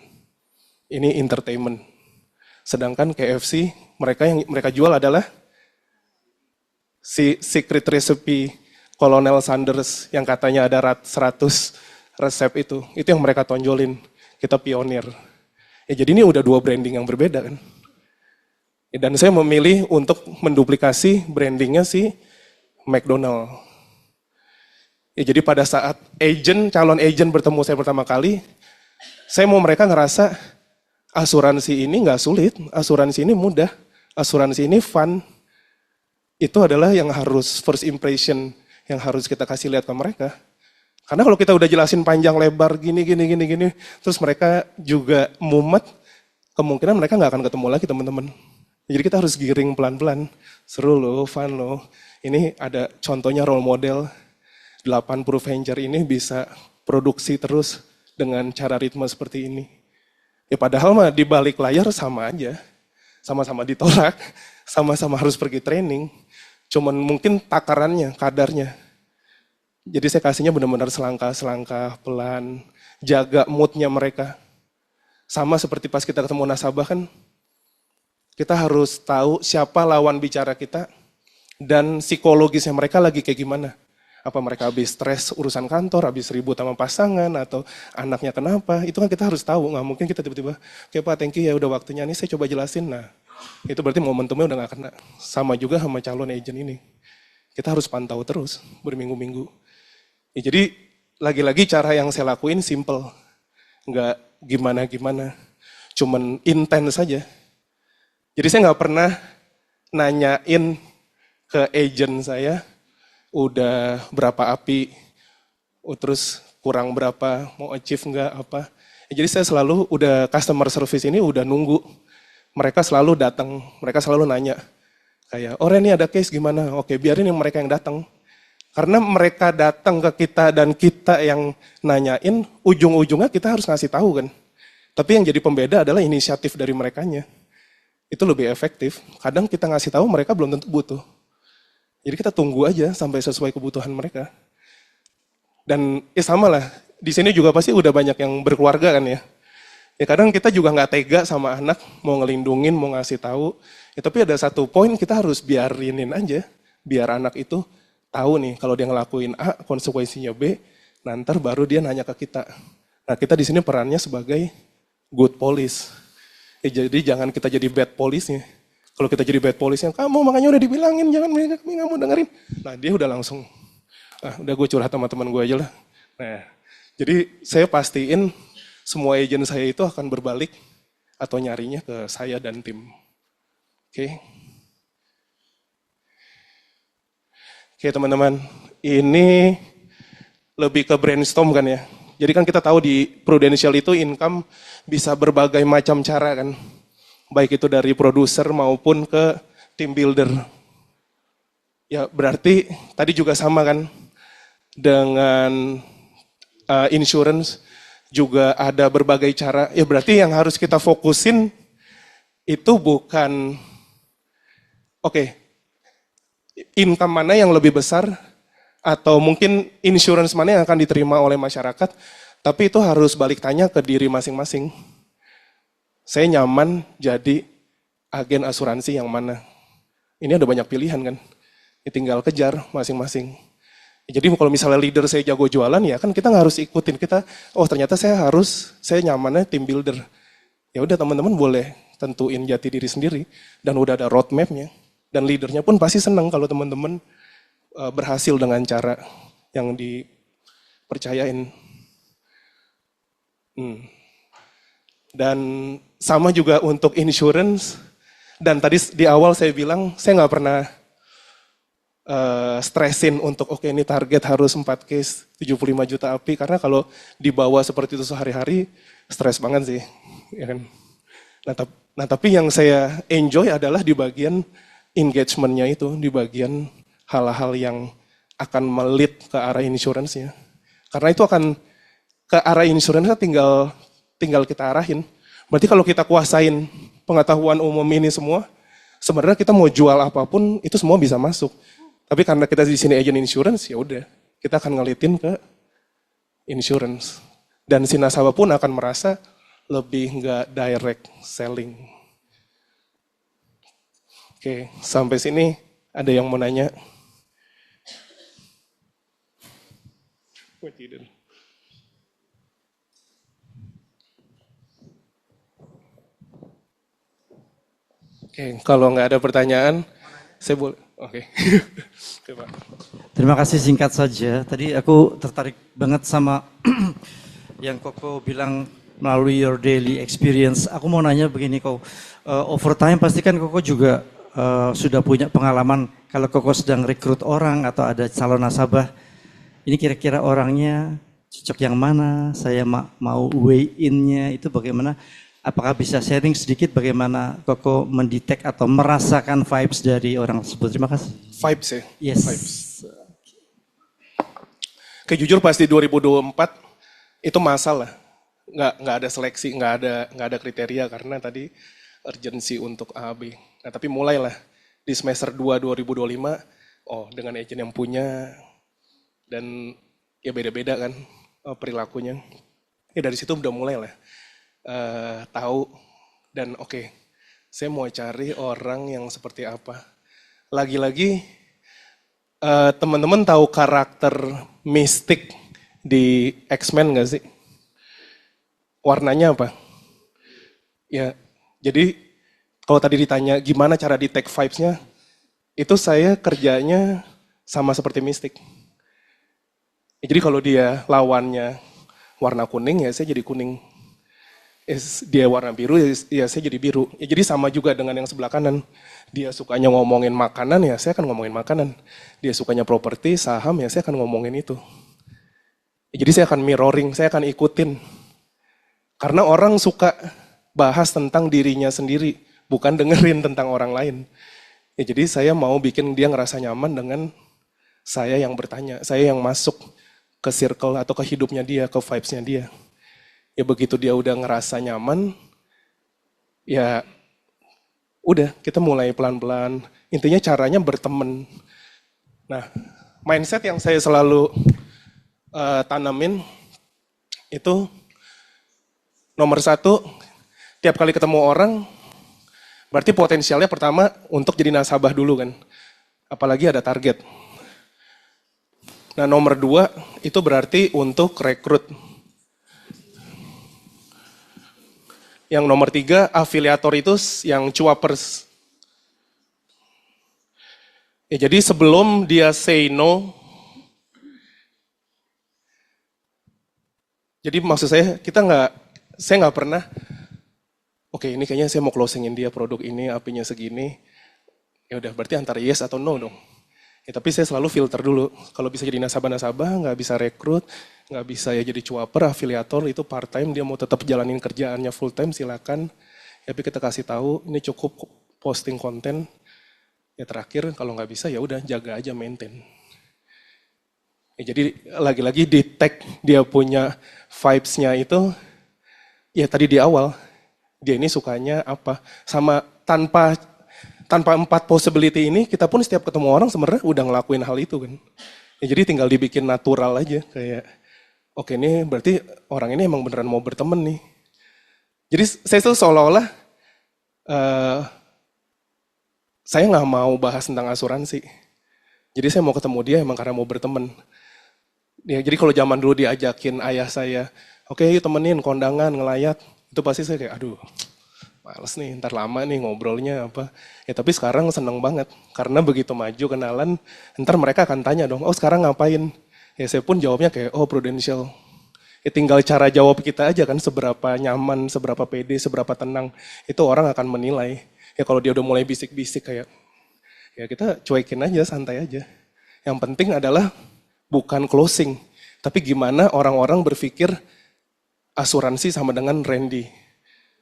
Ini entertainment. Sedangkan KFC, yang mereka jual adalah si secret recipe Colonel Sanders yang katanya ada 100 resep itu. Itu yang mereka tonjolin. Kita pionir. Ya jadi ini udah dua branding yang berbeda kan. Ya, dan saya memilih untuk menduplikasi brandingnya si McDonald. Ya jadi pada saat calon agent bertemu saya pertama kali, saya mau mereka ngerasa asuransi ini nggak sulit, asuransi ini mudah, asuransi ini fun. Itu adalah yang harus first impression, yang harus kita kasih lihat ke mereka. Karena kalau kita udah jelasin panjang lebar gini, terus mereka juga mumet, kemungkinan mereka nggak akan ketemu lagi teman-teman. Jadi kita harus giring pelan-pelan, seru loh, fun loh. Ini ada contohnya role model, 8 Venture ini bisa produksi terus dengan cara ritme seperti ini. Ya padahal mah di balik layar sama aja. Sama-sama ditolak, sama-sama harus pergi training. Cuman mungkin takarannya, kadarnya. Jadi saya kasihnya benar-benar selangkah-selangkah, pelan. Jaga moodnya mereka. Sama seperti pas kita ketemu nasabah kan, kita harus tahu siapa lawan bicara kita, dan psikologisnya mereka lagi kayak gimana. Apa mereka habis stres urusan kantor, habis ribut sama pasangan, atau anaknya kenapa, itu kan kita harus tahu. Nggak mungkin kita tiba-tiba, oke Pak, thank you ya udah waktunya, nih saya coba jelasin. Nah, itu berarti momentumnya udah nggak kena. Sama juga sama calon agent ini. Kita harus pantau terus, berminggu-minggu. Ya, jadi, lagi-lagi cara yang saya lakuin simple. Nggak gimana-gimana, cuman intens saja. Jadi saya nggak pernah nanyain ke agent saya, udah berapa API, terus kurang berapa, mau achieve nggak apa. Jadi saya selalu udah customer service ini udah nunggu. Mereka selalu datang, mereka selalu nanya. Kayak, oh Ren ini ada case gimana? Oke biarin yang mereka yang datang. Karena mereka datang ke kita dan kita yang nanyain, ujung-ujungnya kita harus ngasih tahu kan. Tapi yang jadi pembeda adalah inisiatif dari merekanya. Itu lebih efektif. Kadang kita ngasih tahu mereka belum tentu butuh. Jadi kita tunggu aja sampai sesuai kebutuhan mereka. Dan sama lah, di sini juga pasti udah banyak yang berkeluarga kan ya. Ya kadang kita juga nggak tega sama anak, mau ngelindungin, mau ngasih tahu. Ya, tapi ada satu poin kita harus biarinin aja, biar anak itu tahu nih kalau dia ngelakuin A, konsekuensinya B, nanti baru dia nanya ke kita. Nah kita di sini perannya sebagai good police. Jadi jangan kita jadi bad police-nya. Kalau kita jadi bad police-nya, kamu makanya udah dibilangin, jangan kami nggak mau dengerin. Nah dia udah langsung, udah gue curhat sama teman gue aja lah. Nah, jadi saya pastiin semua agent saya itu akan berbalik atau nyarinya ke saya dan tim. Oke. Oke teman-teman, ini lebih ke brainstorm kan ya. Jadi kan kita tahu di Prudential itu income bisa berbagai macam cara kan. Baik itu dari produser maupun ke team builder. Ya berarti tadi juga sama kan. dengan insurance juga ada berbagai cara. Ya berarti yang harus kita fokusin itu bukan, oke, income mana yang lebih besar atau mungkin insurance mana yang akan diterima oleh masyarakat, tapi itu harus balik tanya ke diri masing-masing. Saya nyaman jadi agen asuransi yang mana? Ini ada banyak pilihan kan, ya tinggal kejar masing-masing. Jadi kalau misalnya leader saya jago jualan ya kan kita nggak harus ikutin, kita oh ternyata saya nyamannya team builder. Ya udah teman-teman boleh tentuin jati diri sendiri dan udah ada roadmapnya dan leadernya pun pasti senang kalau teman-teman berhasil dengan cara yang dipercayain. Dan sama juga untuk insurance, dan tadi di awal saya bilang saya nggak pernah stressin untuk oke ini target harus 4 case 75 juta API, karena kalau dibawa seperti itu sehari-hari stres banget sih, ya kan. Nah tapi yang saya enjoy adalah di bagian engagement-nya itu, di bagian hal-hal yang akan melit ke arah insurance-nya. Karena itu akan ke arah insurance tinggal kita arahin. Berarti kalau kita kuasain pengetahuan umum ini semua, sebenarnya kita mau jual apapun itu semua bisa masuk. Tapi karena kita di sini agent insurance, ya udah kita akan ngelitin ke insurance. Dan si nasabah pun akan merasa lebih nggak direct selling. Oke, sampai sini ada yang mau nanya? Oke, kalau nggak ada pertanyaan, saya boleh. Oke. Oke, Pak. Terima kasih, singkat saja. Tadi aku tertarik banget sama yang Koko bilang melalui your daily experience. Aku mau nanya begini, Koko. Over time pasti kan Koko juga sudah punya pengalaman kalau Koko sedang rekrut orang atau ada calon nasabah. Ini kira-kira orangnya cocok yang mana? Saya mau weigh in-nya itu bagaimana? Apakah bisa sharing sedikit bagaimana Koko mendetek atau merasakan vibes dari orang tersebut? Terima kasih. Vibes ya? Yes. Vibes. Kayak jujur pas di 2024 itu masalah. Nggak ada seleksi, nggak ada kriteria karena tadi urgency untuk A, B. Nah tapi mulailah di semester 2 2025, oh dengan agent yang punya, dan ya beda-beda kan perilakunya. Ya dari situ udah mulai lah tahu dan oke, saya mau cari orang yang seperti apa. Lagi-lagi teman-teman tahu karakter mistik di X-Men nggak sih? Warnanya apa? Ya, jadi kalau tadi ditanya gimana cara detect vibes-nya, itu saya kerjanya sama seperti mistik. Jadi kalau dia lawannya warna kuning, ya saya jadi kuning. Dia warna biru, ya saya jadi biru. Ya, jadi sama juga dengan yang sebelah kanan. Dia sukanya ngomongin makanan, ya saya akan ngomongin makanan. Dia sukanya properti, saham, ya saya akan ngomongin itu. Ya, jadi saya akan mirroring, saya akan ikutin. Karena orang suka bahas tentang dirinya sendiri, bukan dengerin tentang orang lain. Ya, jadi saya mau bikin dia ngerasa nyaman dengan saya yang bertanya, saya yang masuk ke circle atau ke hidupnya dia, ke vibes-nya dia. Ya begitu dia udah ngerasa nyaman, ya udah kita mulai pelan-pelan. Intinya caranya berteman. Nah, mindset yang saya selalu tanamin itu nomor 1, tiap kali ketemu orang, berarti potensialnya pertama untuk jadi nasabah dulu kan. Apalagi ada target. Nah nomor 2 itu berarti untuk rekrut. Yang nomor 3 afiliator itu yang cuapers. Ya, jadi sebelum dia say no, jadi maksud saya saya nggak pernah, oke ini kayaknya saya mau closingin dia produk ini, apinya segini, ya udah berarti antara yes atau no dong. Ya, tapi saya selalu filter dulu. Kalau bisa jadi nasabah-nasabah, nggak bisa rekrut, nggak bisa ya jadi cuaper, afiliator itu part time, dia mau tetap jalanin kerjaannya full time silakan. Tapi kita kasih tahu ini cukup posting konten. Ya terakhir kalau nggak bisa ya udah jaga aja maintain. Ya, jadi lagi-lagi di tag dia punya vibes-nya itu, ya tadi di awal, dia ini sukanya apa. Sama tanpa tanpa 4 possibility ini, kita pun setiap ketemu orang sebenarnya udah ngelakuin hal itu kan. Ya, jadi tinggal dibikin natural aja, kayak oke ini berarti orang ini emang beneran mau berteman nih. Jadi saya tuh seolah-olah eh, saya nggak mau bahas tentang asuransi. Jadi saya mau ketemu dia emang karena mau berteman. Ya, jadi kalau zaman dulu diajakin ayah saya, oke yuk temenin kondangan, ngelayat, itu pasti saya kayak, aduh, males nih, ntar lama nih ngobrolnya apa. Ya tapi sekarang seneng banget, karena begitu maju kenalan, ntar mereka akan tanya dong, oh sekarang ngapain? Ya saya pun jawabnya kayak, oh Prudential. Ya tinggal cara jawab kita aja kan, seberapa nyaman, seberapa pede, seberapa tenang, itu orang akan menilai. Ya kalau dia udah mulai bisik-bisik kayak, ya kita cuekin aja, santai aja. Yang penting adalah bukan closing, tapi gimana orang-orang berpikir asuransi sama dengan Randy.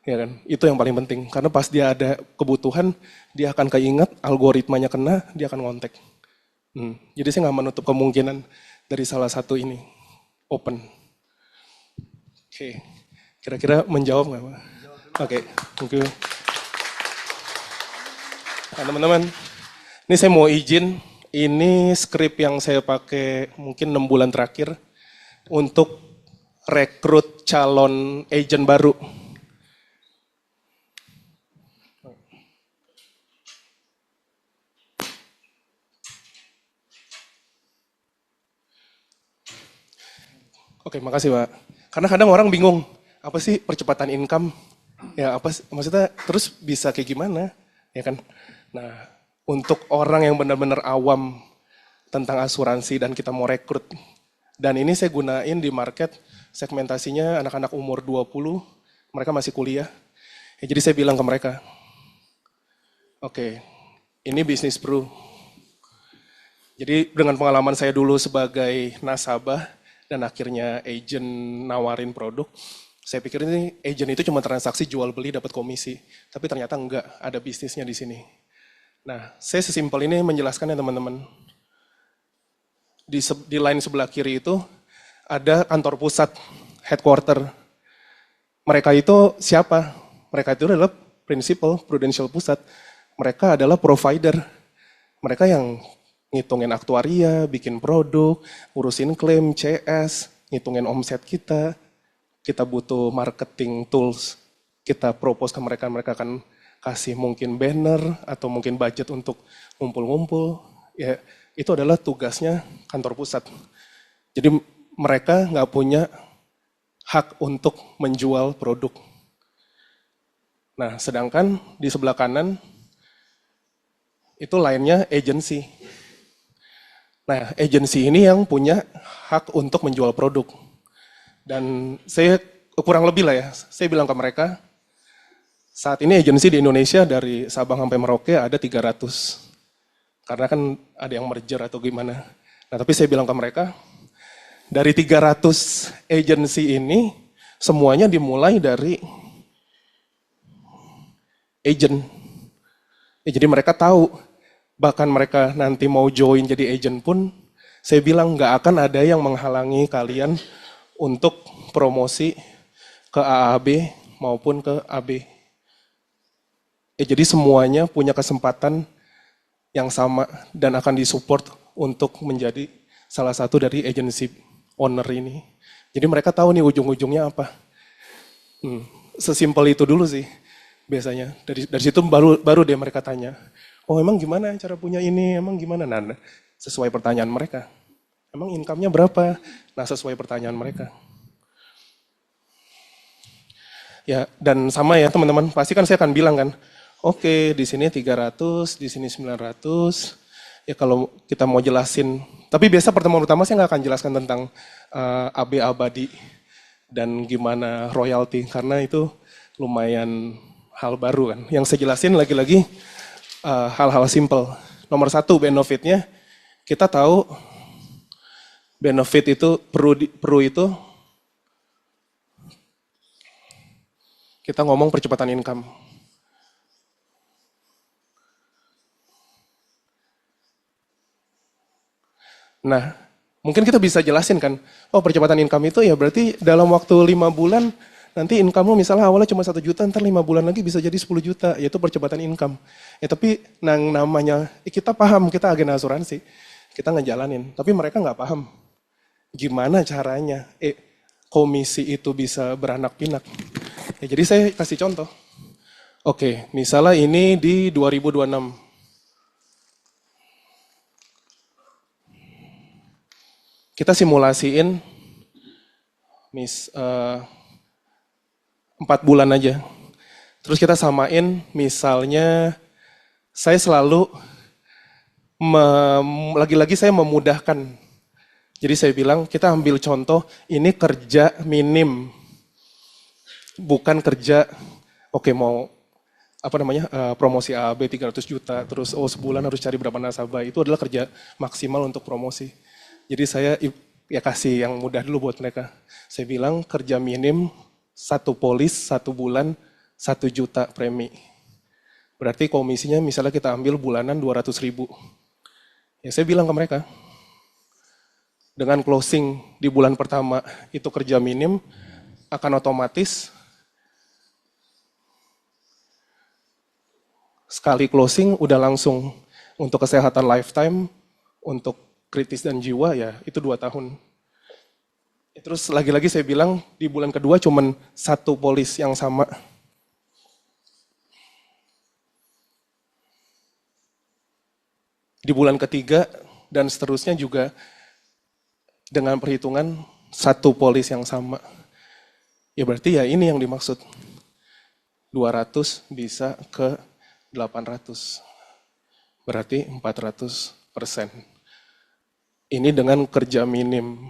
Ya kan? Itu yang paling penting. Karena pas dia ada kebutuhan, dia akan keinget, algoritmanya kena, dia akan ngontek. Jadi saya nggak menutup kemungkinan dari salah satu ini. Open. Oke. Kira-kira menjawab nggak Pak? Oke, thank you. Nah, teman-teman, ini saya mau izin, ini skrip yang saya pakai mungkin 6 bulan terakhir untuk rekrut calon agent baru. Oke, makasih Pak. Karena kadang orang bingung, apa sih percepatan income? Ya apa maksudnya terus bisa kayak gimana? Ya kan? Nah, untuk orang yang benar-benar awam tentang asuransi dan kita mau rekrut, dan ini saya gunain di market segmentasinya anak-anak umur 20, mereka masih kuliah. Ya, jadi saya bilang ke mereka, oke, ini bisnis bro. Jadi dengan pengalaman saya dulu sebagai nasabah dan akhirnya agent nawarin produk, saya pikir ini agent itu cuma transaksi jual beli dapat komisi, tapi ternyata enggak, ada bisnisnya di sini. Nah, saya sesimpel ini menjelaskannya teman-teman. Di line sebelah kiri itu ada kantor pusat, headquarter. Mereka itu siapa? Mereka itu adalah principal, Prudential Pusat. Mereka adalah provider. Mereka yang ngitungin aktuaria, bikin produk, urusin klaim, CS, ngitungin omset kita. Kita butuh marketing tools. Kita propose ke mereka, mereka akan kasih mungkin banner atau mungkin budget untuk ngumpul-ngumpul. Ya, itu adalah tugasnya kantor pusat. Jadi mereka nggak punya hak untuk menjual produk. Nah, sedangkan di sebelah kanan itu lainnya agency. Nah, agency ini yang punya hak untuk menjual produk. Dan saya kurang lebih lah ya, saya bilang ke mereka, saat ini agensi di Indonesia dari Sabang sampai Merauke ada 300. Karena kan ada yang merger atau gimana. Nah tapi saya bilang ke mereka, dari 300 agensi ini, semuanya dimulai dari agent. Ya, jadi mereka tahu, bahkan mereka nanti mau join jadi agent pun, saya bilang nggak akan ada yang menghalangi kalian untuk promosi ke AAB maupun ke AB. Ya, jadi semuanya punya kesempatan yang sama dan akan disupport untuk menjadi salah satu dari agency owner ini. Jadi mereka tahu nih ujung-ujungnya apa. Sesimpel itu dulu sih biasanya. Dari situ baru deh mereka tanya, oh emang gimana cara punya ini, emang gimana? Nah, sesuai pertanyaan mereka. Emang income-nya berapa? Nah, sesuai pertanyaan mereka. Ya, dan sama ya teman-teman, pasti kan saya akan bilang kan, oke, di sini 300, di sini 900. Ya kalau kita mau jelasin, tapi biasa pertemuan pertama saya nggak akan jelaskan tentang AB abadi dan gimana royalti, karena itu lumayan hal baru kan. Yang saya jelasin lagi-lagi hal-hal simple. Nomor satu benefitnya, kita tahu benefit itu perlu itu kita ngomong percepatan income. Nah, Mungkin kita bisa jelasin kan, oh percepatan income itu ya berarti dalam waktu 5 bulan nanti income lo misalnya awalnya cuma 1 juta, ntar 5 bulan lagi bisa jadi 10 juta, yaitu percepatan income. Ya tapi yang namanya, kita paham, kita agen asuransi, kita ngejalanin, tapi mereka nggak paham gimana caranya komisi itu bisa beranak pinak. Ya, jadi saya kasih contoh. Oke, misalnya ini di 2026. Kita simulasiin 4 bulan aja. Terus kita samain misalnya saya selalu lagi-lagi saya memudahkan. Jadi saya bilang kita ambil contoh ini kerja minim. Bukan kerja oke mau apa namanya promosi AB 300 juta terus sebulan harus cari berapa nasabah. Itu adalah kerja maksimal untuk promosi. Jadi saya ya kasih yang mudah dulu buat mereka. Saya bilang kerja minim 1 polis 1 bulan 1 juta premi. Berarti komisinya misalnya kita ambil bulanan 200.000. Ya saya bilang ke mereka, dengan closing di bulan pertama itu kerja minim, akan otomatis sekali closing udah langsung untuk kesehatan lifetime, untuk kritis dan jiwa ya itu 2 tahun. Terus lagi-lagi saya bilang di bulan kedua cuman 1 polis yang sama. Di bulan ketiga dan seterusnya juga dengan perhitungan 1 polis yang sama. Ya berarti ya ini yang dimaksud. 200 bisa ke 800. Berarti 400%. Ini dengan kerja minim.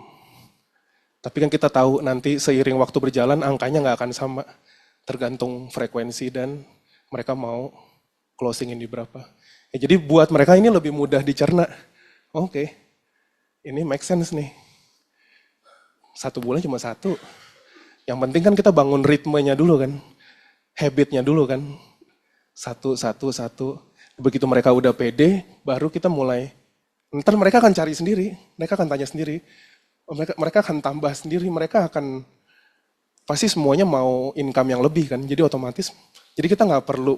Tapi kan kita tahu nanti seiring waktu berjalan angkanya nggak akan sama. Tergantung frekuensi dan mereka mau closing ini berapa. Ya, jadi buat mereka ini lebih mudah dicerna. Oke, ini make sense nih. 1 bulan cuma 1. Yang penting kan kita bangun ritmenya dulu kan. Habitnya dulu kan. 1. Begitu mereka udah pede, baru kita mulai. Ntar mereka akan cari sendiri, mereka akan tanya sendiri. Mereka akan tambah sendiri, mereka akan pasti semuanya mau income yang lebih kan. Jadi otomatis, jadi kita nggak perlu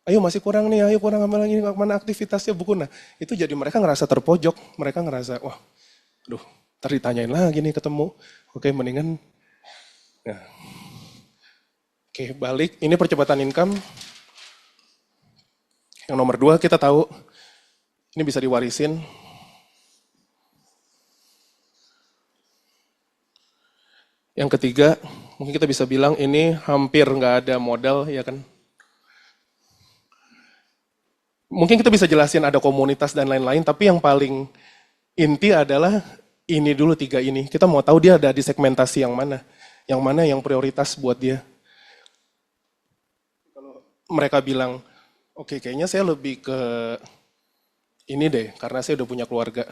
ayo masih kurang nih, ayo kurang apa lagi, mana aktivitasnya buku. Nah itu jadi mereka ngerasa terpojok, mereka ngerasa wah, aduh, ntar ditanyain lagi nih ketemu. Oke mendingan, nah. Oke balik, ini percepatan income. Yang nomor 2 kita tahu, ini bisa diwarisin. Yang ketiga, mungkin kita bisa bilang ini hampir nggak ada modal, ya kan? Mungkin kita bisa jelasin ada komunitas dan lain-lain, tapi yang paling inti adalah ini dulu 3 ini. Kita mau tahu dia ada di segmentasi yang mana yang prioritas buat dia. Kalau mereka bilang, oke, kayaknya saya lebih ke ini deh, karena saya udah punya keluarga.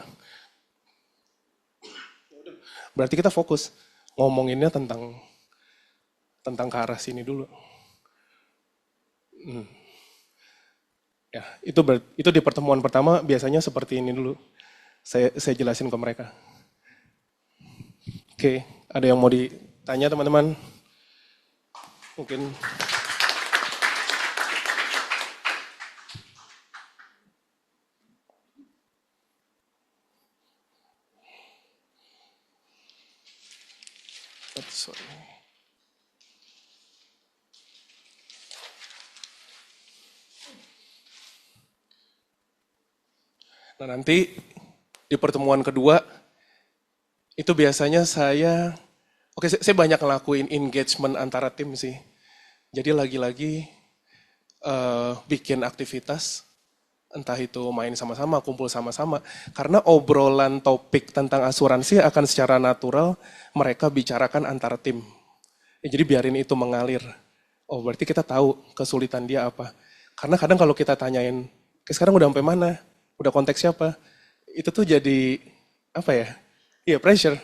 Berarti kita fokus ngomonginnya tentang ke arah sini dulu. Ya, itu di pertemuan pertama biasanya seperti ini dulu. Saya jelasin ke mereka. Oke, ada yang mau ditanya teman-teman? Mungkin. Sorry. Nah nanti di pertemuan kedua itu biasanya saya banyak ngelakuin engagement antara tim sih. Jadi lagi-lagi bikin aktivitas, entah itu main sama-sama, kumpul sama-sama. Karena obrolan topik tentang asuransi akan secara natural mereka bicarakan antara tim. Ya, jadi biarin itu mengalir. Oh berarti kita tahu kesulitan dia apa. Karena kadang kalau kita tanyain, sekarang udah sampai mana? Udah konteks siapa? Itu tuh jadi, apa ya? Iya pressure.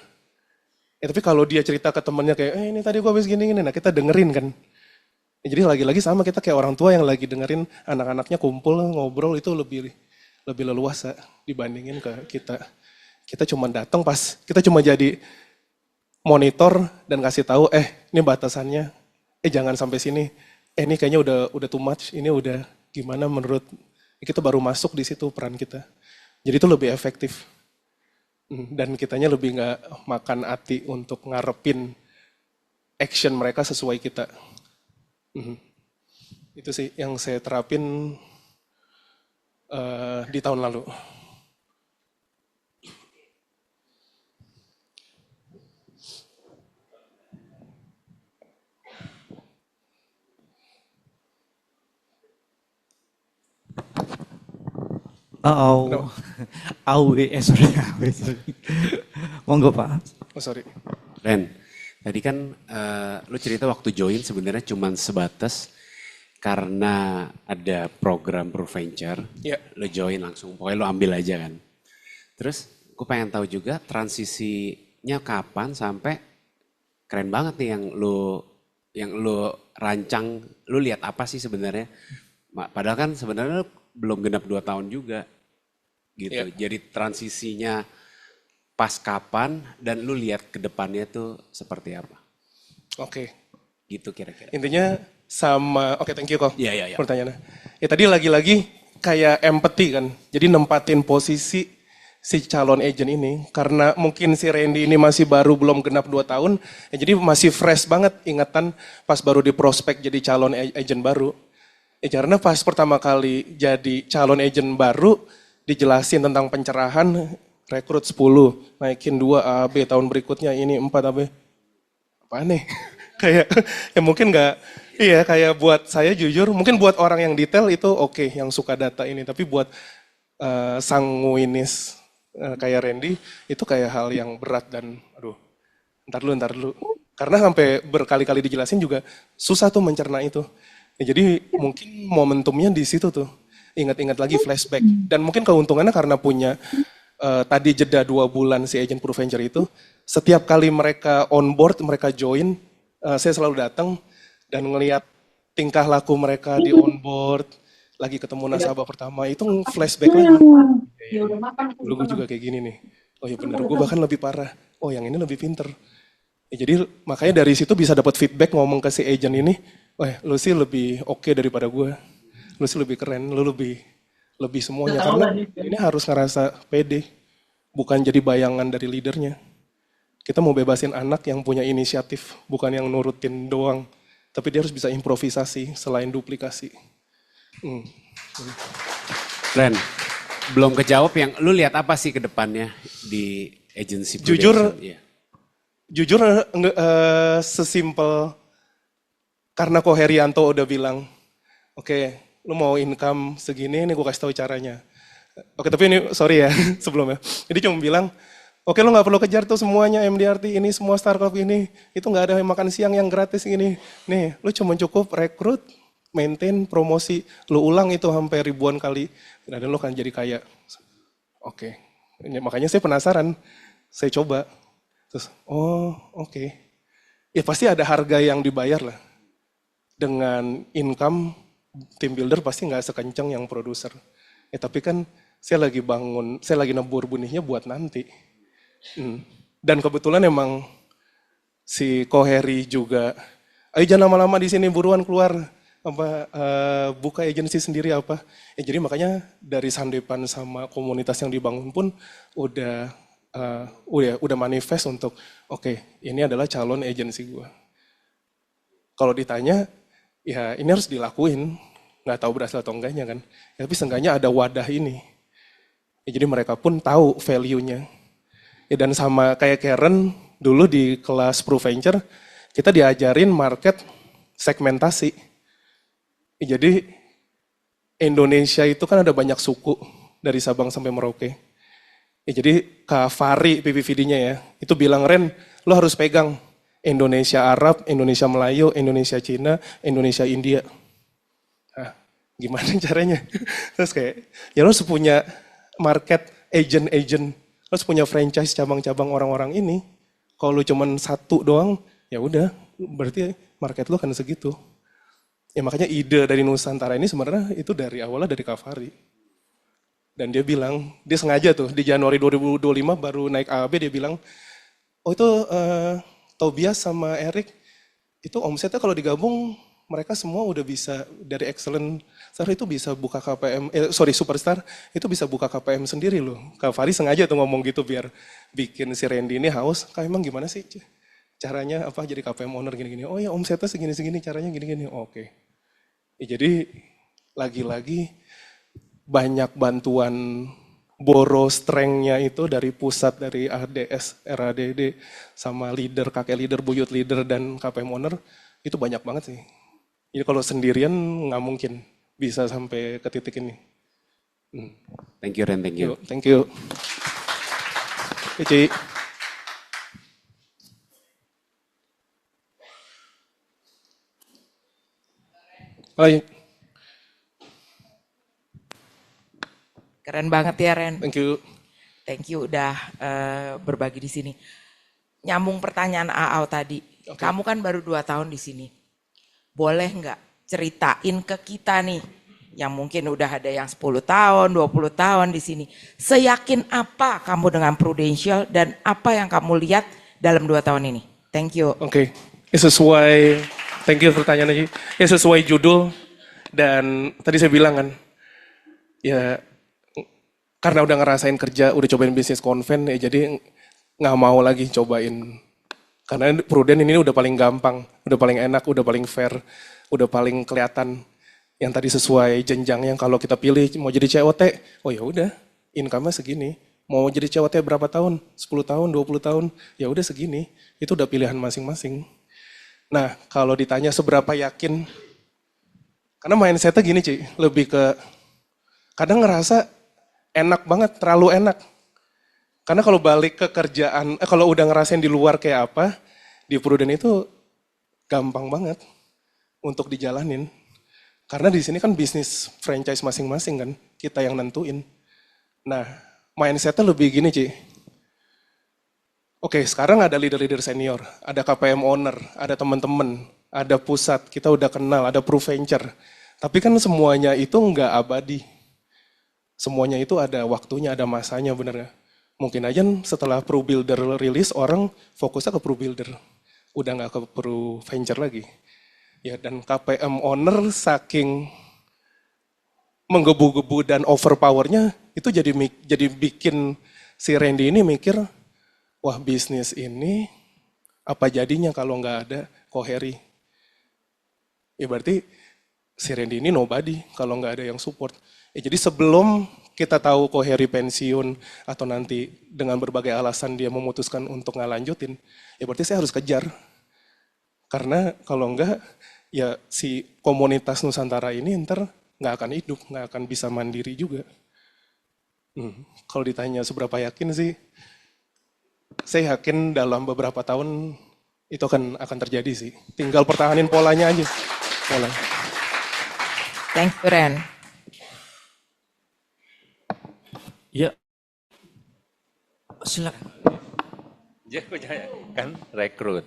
Ya tapi kalau dia cerita ke temennya kayak, ini tadi gua habis gini-gini, nah kita dengerin kan. Ya, jadi lagi-lagi sama kita kayak orang tua yang lagi dengerin anak-anaknya kumpul ngobrol itu lebih leluasa dibandingin ke kita. kita cuma datang pas, kita cuma jadi monitor dan kasih tahu, ini batasannya, jangan sampai sini, ini kayaknya udah too much, ini udah gimana menurut, kita baru masuk di situ peran kita. Jadi itu lebih efektif. Dan kitanya lebih nggak makan hati untuk ngarepin action mereka sesuai kita. Itu sih yang saya terapin di tahun lalu. Oh, sorry. Monggo Pak. Oh sorry. Ren, tadi kan lu cerita waktu join sebenarnya cuma sebatas karena ada program ProVenture, Iya. lu join langsung, pokoknya lu ambil aja kan. Terus gue pengen tahu juga transisinya kapan sampai keren banget nih yang lu rancang, lu lihat apa sih sebenarnya? Padahal kan sebenarnya lu belum genap 2 tahun juga gitu. Iya. Jadi transisinya pas kapan dan lu lihat ke depannya tuh seperti apa? Oke. Gitu kira-kira. Intinya sama, oke thank you kok. Iya. Pertanyaannya. Ya tadi lagi-lagi kayak empathy kan. Jadi nempatin posisi si calon agent ini. Karena mungkin si Randy ini masih baru belum genap 2 tahun. Ya jadi masih fresh banget ingatan pas baru di prospek jadi calon agent baru. Karena pas pertama kali jadi calon agent baru, dijelasin tentang pencerahan, rekrut 10, naikin 2 AB, tahun berikutnya ini 4 AB. Apa nih? Kayak, ya mungkin kayak buat saya jujur, mungkin buat orang yang detail itu oke, yang suka data ini. Tapi buat sanguinis kayak Randy, itu kayak hal yang berat dan aduh, ntar dulu. Karena sampai berkali-kali dijelasin juga susah tuh mencerna itu. Ya, jadi mungkin momentumnya di situ tuh. Ingat-ingat lagi flashback. Dan mungkin keuntungannya karena punya tadi jeda 2 bulan si agent ProVenture itu, setiap kali mereka on board, mereka join, saya selalu datang dan ngelihat tingkah laku mereka di on board, lagi ketemu nasabah pertama, itu flashback lagi. Dulu gue juga kayak gini nih. Oh ya bener, gue bahkan lebih parah. Oh yang ini lebih pinter. Ya, jadi makanya dari situ bisa dapat feedback ngomong ke si agent ini, lu sih lebih oke daripada gue. Lu sih lebih keren, lu lebih semuanya. Karena ini harus ngerasa pede, bukan jadi bayangan dari leadernya. Kita mau bebasin anak yang punya inisiatif, bukan yang nurutin doang. Tapi dia harus bisa improvisasi selain duplikasi. Ren, belum kejawab yang lu lihat apa sih ke depannya di agency Jujur, Prudential? Iya. Jujur sesimpel karena Ko Herianto udah bilang, oke, lu mau income segini, ini gue kasih tahu caranya. Oke, tapi ini sorry ya sebelumnya. Jadi cuma bilang, oke lu nggak perlu kejar tuh semuanya MDRT ini, semua startup ini, itu nggak ada makan siang yang gratis ini. Nih, lu cuma cukup rekrut, maintain, promosi, lu ulang itu sampai ribuan kali, dan lu kan jadi kaya. Oke, makanya saya penasaran, saya coba. Terus, oke. Ya pasti ada harga yang dibayar lah. Dengan income, team builder pasti nggak sekencang yang produser. Ya tapi kan saya lagi nebur benihnya buat nanti. Dan kebetulan emang si Koheri juga, ayo jangan lama-lama di sini, buruan keluar, buka agensi sendiri apa. Ya jadi makanya dari Sandepan sama komunitas yang dibangun pun udah manifest untuk oke, ini adalah calon agensi gue. Kalau ditanya, ya ini harus dilakuin, nggak tahu berhasil atau enggaknya kan. Ya, tapi seenggaknya ada wadah ini. Ya, jadi mereka pun tahu value-nya. Ya, dan sama kayak Karen, dulu di kelas ProVenture, kita diajarin market segmentasi. Ya, jadi Indonesia itu kan ada banyak suku, dari Sabang sampai Merauke. Ya, jadi Kak Fari PPVD-nya ya, itu bilang, Ren, lo harus pegang Indonesia Arab, Indonesia Melayu, Indonesia Cina, Indonesia India. Nah, gimana caranya? Terus kayak, ya lo harus punya market agent, lo harus punya franchise cabang-cabang orang-orang ini. Kalau lo cuma satu doang, ya udah, berarti market lo kan segitu. Ya makanya ide dari Nusantara ini sebenarnya itu dari awalnya dari Kak Fari. Dan dia bilang, dia sengaja tuh di Januari 2025 baru naik AAB, dia bilang, oh itu Tobias sama Eric, itu omsetnya kalau digabung mereka semua udah bisa dari excellent star itu bisa buka KPM, superstar itu bisa buka KPM sendiri loh. Kak Fari sengaja tuh ngomong gitu biar bikin si Randy ini haus. Kak emang gimana sih caranya apa jadi KPM owner gini-gini? Oh ya omsetnya segini-segini, caranya gini-gini. Oke. Ya, jadi lagi-lagi banyak bantuan borrow strength-nya itu dari pusat, dari ADS, RADD, sama leader, kakek leader, buyut leader, dan KPM owner, itu banyak banget sih. Jadi kalau sendirian nggak mungkin bisa sampai ke titik ini. Thank you Ren, thank you. Thank you. Cici. Hai. Keren banget ya Ren. Thank you. Thank you udah berbagi di sini. Nyambung pertanyaan Aau tadi. Oke. Kamu kan baru 2 tahun di sini. Boleh nggak ceritain ke kita nih, yang mungkin udah ada yang 10 tahun, 20 tahun di sini. Seyakin apa kamu dengan Prudential dan apa yang kamu lihat dalam 2 tahun ini? Thank you. Oke. Sesuai, thank you pertanyaannya. Sesuai judul dan tadi saya bilang kan, ya karena udah ngerasain kerja, udah cobain bisnis konven, ya jadi nggak mau lagi cobain. Karena Prudent ini udah paling gampang, udah paling enak, udah paling fair, udah paling kelihatan. Yang tadi sesuai jenjang yang kalau kita pilih mau jadi COT, oh ya udah, income-nya segini. Mau jadi COT berapa tahun? 10 tahun, 20 tahun, ya udah segini. Itu udah pilihan masing-masing. Nah, kalau ditanya seberapa yakin, karena mindset-nya gini Ci, lebih ke kadang ngerasa enak banget, terlalu enak. Karena kalau balik ke kerjaan, kalau udah ngerasain di luar kayak apa, di Prudent itu gampang banget untuk dijalanin. Karena di sini kan bisnis franchise masing-masing kan, kita yang nentuin. Nah, mindsetnya lebih gini Ci. Oke, sekarang ada leader-leader senior, ada KPM owner, ada teman-teman, ada pusat, kita udah kenal, ada Pro Venture. Tapi kan semuanya itu nggak abadi. Semuanya itu ada waktunya, ada masanya bener ya. Mungkin aja setelah Pro Builder rilis, orang fokusnya ke Pro Builder. Udah nggak ke Pro Venture lagi. Ya, dan KPM owner saking menggebu-gebu dan overpowernya, itu jadi bikin si Randy ini mikir, wah bisnis ini apa jadinya kalau nggak ada Koheri. Ya berarti si Randy ini nobody kalau nggak ada yang support. Ya, jadi sebelum kita tahu Koheri pensiun atau nanti dengan berbagai alasan dia memutuskan untuk nggak lanjutin, ya berarti saya harus kejar. Karena kalau enggak, ya si komunitas Nusantara ini ntar nggak akan hidup, nggak akan bisa mandiri juga. Kalau ditanya seberapa yakin sih, saya yakin dalam beberapa tahun itu akan terjadi sih. Tinggal pertahanin polanya aja. Pola. Thank you Ren. Ya, silakan. Ya, kan rekrut.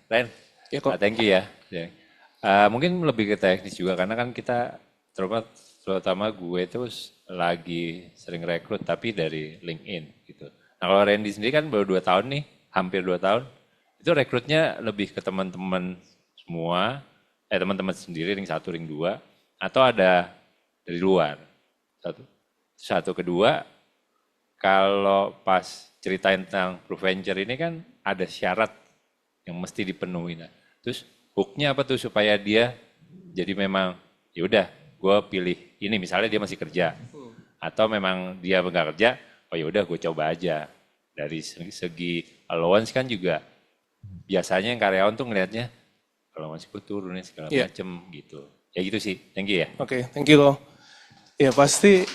Ren, Ya, kok. thank you ya. Ya. Mungkin lebih ke teknis juga karena kan kita terutama gue itu lagi sering rekrut tapi dari LinkedIn gitu. Nah kalau Randy sendiri kan baru 2 tahun nih, hampir 2 tahun. Itu rekrutnya lebih ke teman-teman semua, teman-teman sendiri ring 1, ring 2 atau ada dari luar. Satu kedua, kalau pas ceritain tentang Pro Venture ini kan ada syarat yang mesti dipenuhi. Nah, terus hooknya apa tuh supaya dia jadi memang ya udah gue pilih ini misalnya dia masih kerja atau memang dia nggak kerja, oh ya udah gue coba aja. Dari segi allowance kan juga biasanya yang karyawan tuh ngelihatnya kalau masih gue turunin segala macem gitu. Ya gitu sih, thank you ya. Oke, thank you kok. Ya pasti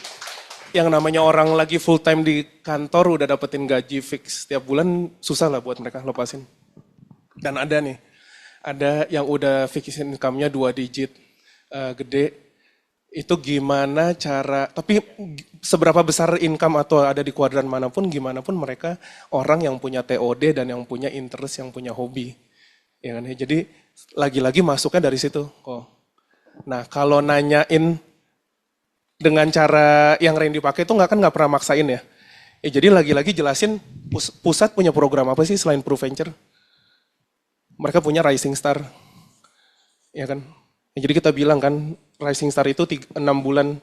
yang namanya orang lagi full time di kantor udah dapetin gaji fix tiap bulan susah lah buat mereka lepasin. Dan ada nih, ada yang udah fix income-nya 2 digit gede. Itu gimana cara, tapi seberapa besar income atau ada di kuadran manapun, gimana pun mereka orang yang punya TOD dan yang punya interest, yang punya hobi. Ya kan? Jadi lagi-lagi masuknya dari situ kok. Nah kalau nanyain dengan cara yang Randy pakai itu nggak pernah maksain ya. Jadi lagi-lagi jelasin pusat punya program apa sih selain ProVenture? Mereka punya Rising Star, ya kan? Jadi kita bilang kan Rising Star itu 6 bulan.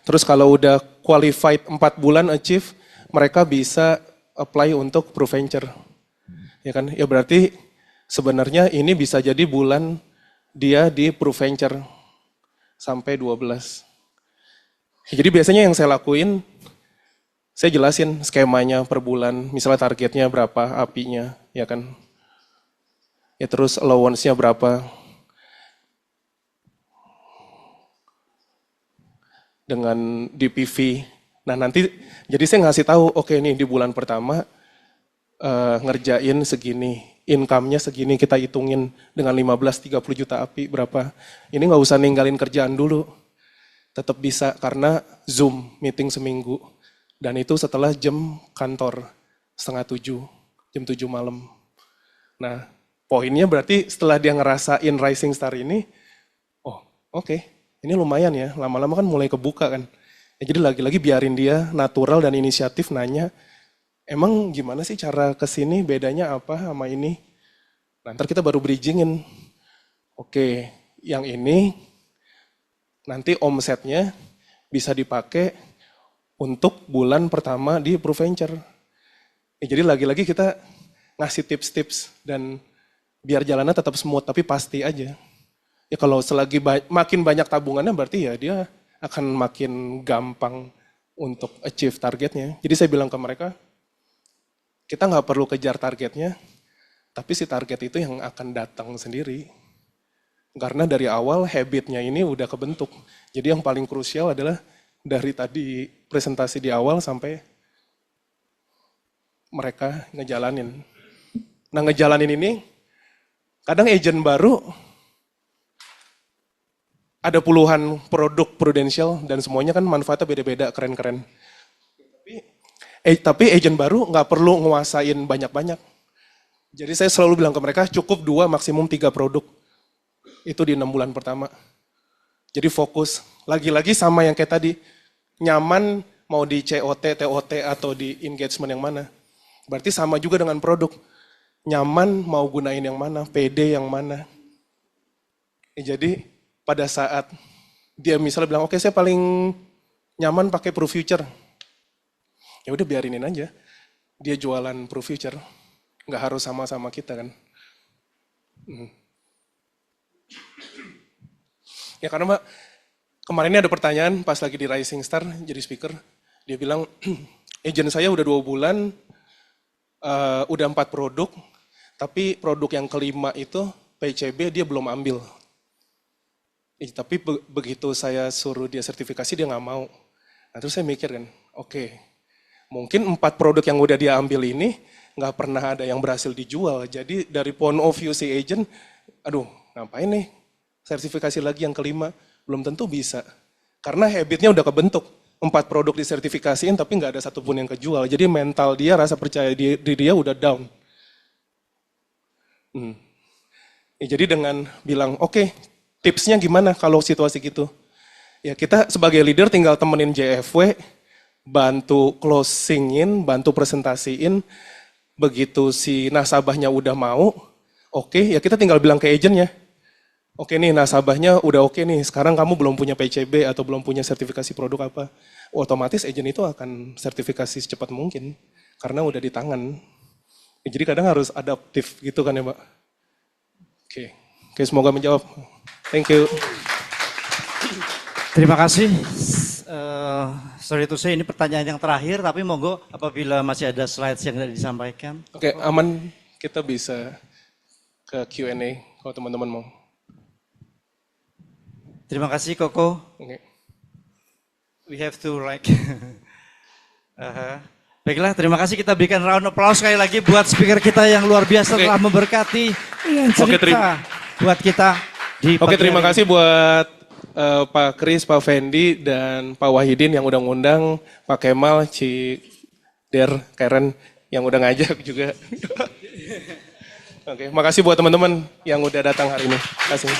Terus kalau udah qualified 4 bulan achieve, mereka bisa apply untuk ProVenture. Ya kan? Ya berarti sebenarnya ini bisa jadi bulan dia di ProVenture sampai 12. Jadi biasanya yang saya lakuin, saya jelasin skemanya per bulan, misalnya targetnya berapa apinya, ya kan. Ya terus allowance-nya berapa. Dengan DPV. Nah nanti, jadi saya ngasih tahu, oke nih di bulan pertama ngerjain segini, income-nya segini, kita hitungin dengan 15-30 juta api berapa. Ini nggak usah ninggalin kerjaan dulu, tetap bisa karena Zoom meeting seminggu. Dan itu setelah jam kantor, 6:30, jam 7 malam. Nah poinnya berarti setelah dia ngerasain Rising Star ini, oh oke, ini lumayan ya, lama-lama kan mulai kebuka kan. Ya, jadi lagi-lagi biarin dia natural dan inisiatif nanya, emang gimana sih cara kesini, bedanya apa sama ini? Nah, ntar kita baru bridgingin. Oke, yang ini nanti omsetnya bisa dipakai untuk bulan pertama di ProVenture. Ya, jadi lagi-lagi kita ngasih tips-tips dan biar jalannya tetap smooth, tapi pasti aja. Ya kalau selagi makin banyak tabungannya berarti ya dia akan makin gampang untuk achieve targetnya. Jadi saya bilang ke mereka, kita nggak perlu kejar targetnya, tapi si target itu yang akan datang sendiri. Karena dari awal habitnya ini udah kebentuk. Jadi yang paling krusial adalah dari tadi presentasi di awal sampai mereka ngejalanin. Nah ngejalanin ini, kadang agent baru, ada puluhan produk Prudential dan semuanya kan manfaatnya beda-beda, keren-keren. Tapi agent baru nggak perlu nguasain banyak-banyak. Jadi saya selalu bilang ke mereka cukup 2 maksimum 3 produk. Itu di 6 bulan pertama. Jadi fokus. Lagi-lagi sama yang kayak tadi. Nyaman mau di COT, TOT atau di engagement yang mana. Berarti sama juga dengan produk. Nyaman mau gunain yang mana, PD yang mana. Jadi pada saat dia misalnya bilang, oke saya paling nyaman pakai ProFuture. Ya udah biarinin aja. Dia jualan ProFuture. Nggak harus sama-sama kita kan. Ya karena Mbak, kemarin ini ada pertanyaan pas lagi di Rising Star jadi speaker. Dia bilang, agent saya udah 2 bulan, udah 4 produk, tapi produk yang kelima itu PCB dia belum ambil. Tapi begitu saya suruh dia sertifikasi dia nggak mau. Nah terus saya mikir kan, oke, mungkin 4 produk yang udah dia ambil ini nggak pernah ada yang berhasil dijual. Jadi dari point of view si agent, aduh ngapain nih sertifikasi lagi yang kelima, belum tentu bisa. Karena habitnya udah kebentuk, 4 produk disertifikasiin tapi nggak ada satupun yang kejual. Jadi mental dia, rasa percaya diri dia udah down. Ya, jadi dengan bilang, oke, tipsnya gimana kalau situasi gitu? Ya kita sebagai leader tinggal temenin JFW, bantu closingin, bantu presentasiin. Begitu si nasabahnya udah mau, oke, ya kita tinggal bilang ke agentnya. Oke nih nasabahnya udah oke nih, sekarang kamu belum punya PCB atau belum punya sertifikasi produk apa. Otomatis agent itu akan sertifikasi secepat mungkin, karena udah di tangan. Ya, jadi kadang harus adaptif gitu kan ya Mbak. Oke, semoga menjawab. Thank you. Terima kasih. Sorry to say ini pertanyaan yang terakhir, tapi monggo apabila masih ada slides yang tidak disampaikan. Oke, aman kita bisa ke Q&A kalau teman-teman mau. Terima kasih Koko. Oke. We have to Baiklah, terima kasih, kita berikan round of applause sekali lagi buat speaker kita yang luar biasa telah memberkati dengan cerita buat kita di Oke, terima kasih buat Pak Kris, Pak Fendi, dan Pak Wahidin yang udah ngundang, Pak Kemal, Der, Karen yang udah ngajak juga. Oke, makasih buat teman-teman yang udah datang hari ini. Terima kasih.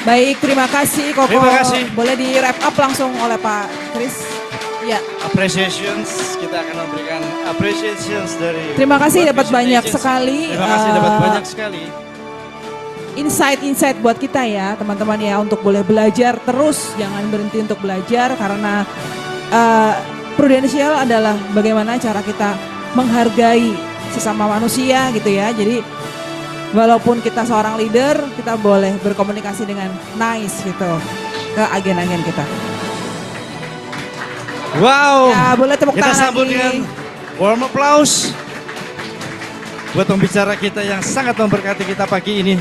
Baik, terima kasih Koko. Terima kasih. Boleh di wrap up langsung oleh Pak Kris. Ya, Appreciations, kita akan memberikan appreciations dari. terima kasih dapat World banyak Vision sekali. Agency. Terima kasih dapat banyak sekali. Insight-insight buat kita ya teman-teman ya untuk boleh belajar terus, jangan berhenti untuk belajar karena Prudential adalah bagaimana cara kita menghargai sesama manusia gitu ya. Jadi walaupun kita seorang leader, kita boleh berkomunikasi dengan nice gitu ke agen-agen kita. Wow. Ya, boleh tepuk Kita tangan sambut lagi. dengan warm applause buat pembicara kita yang sangat memberkati kita pagi ini.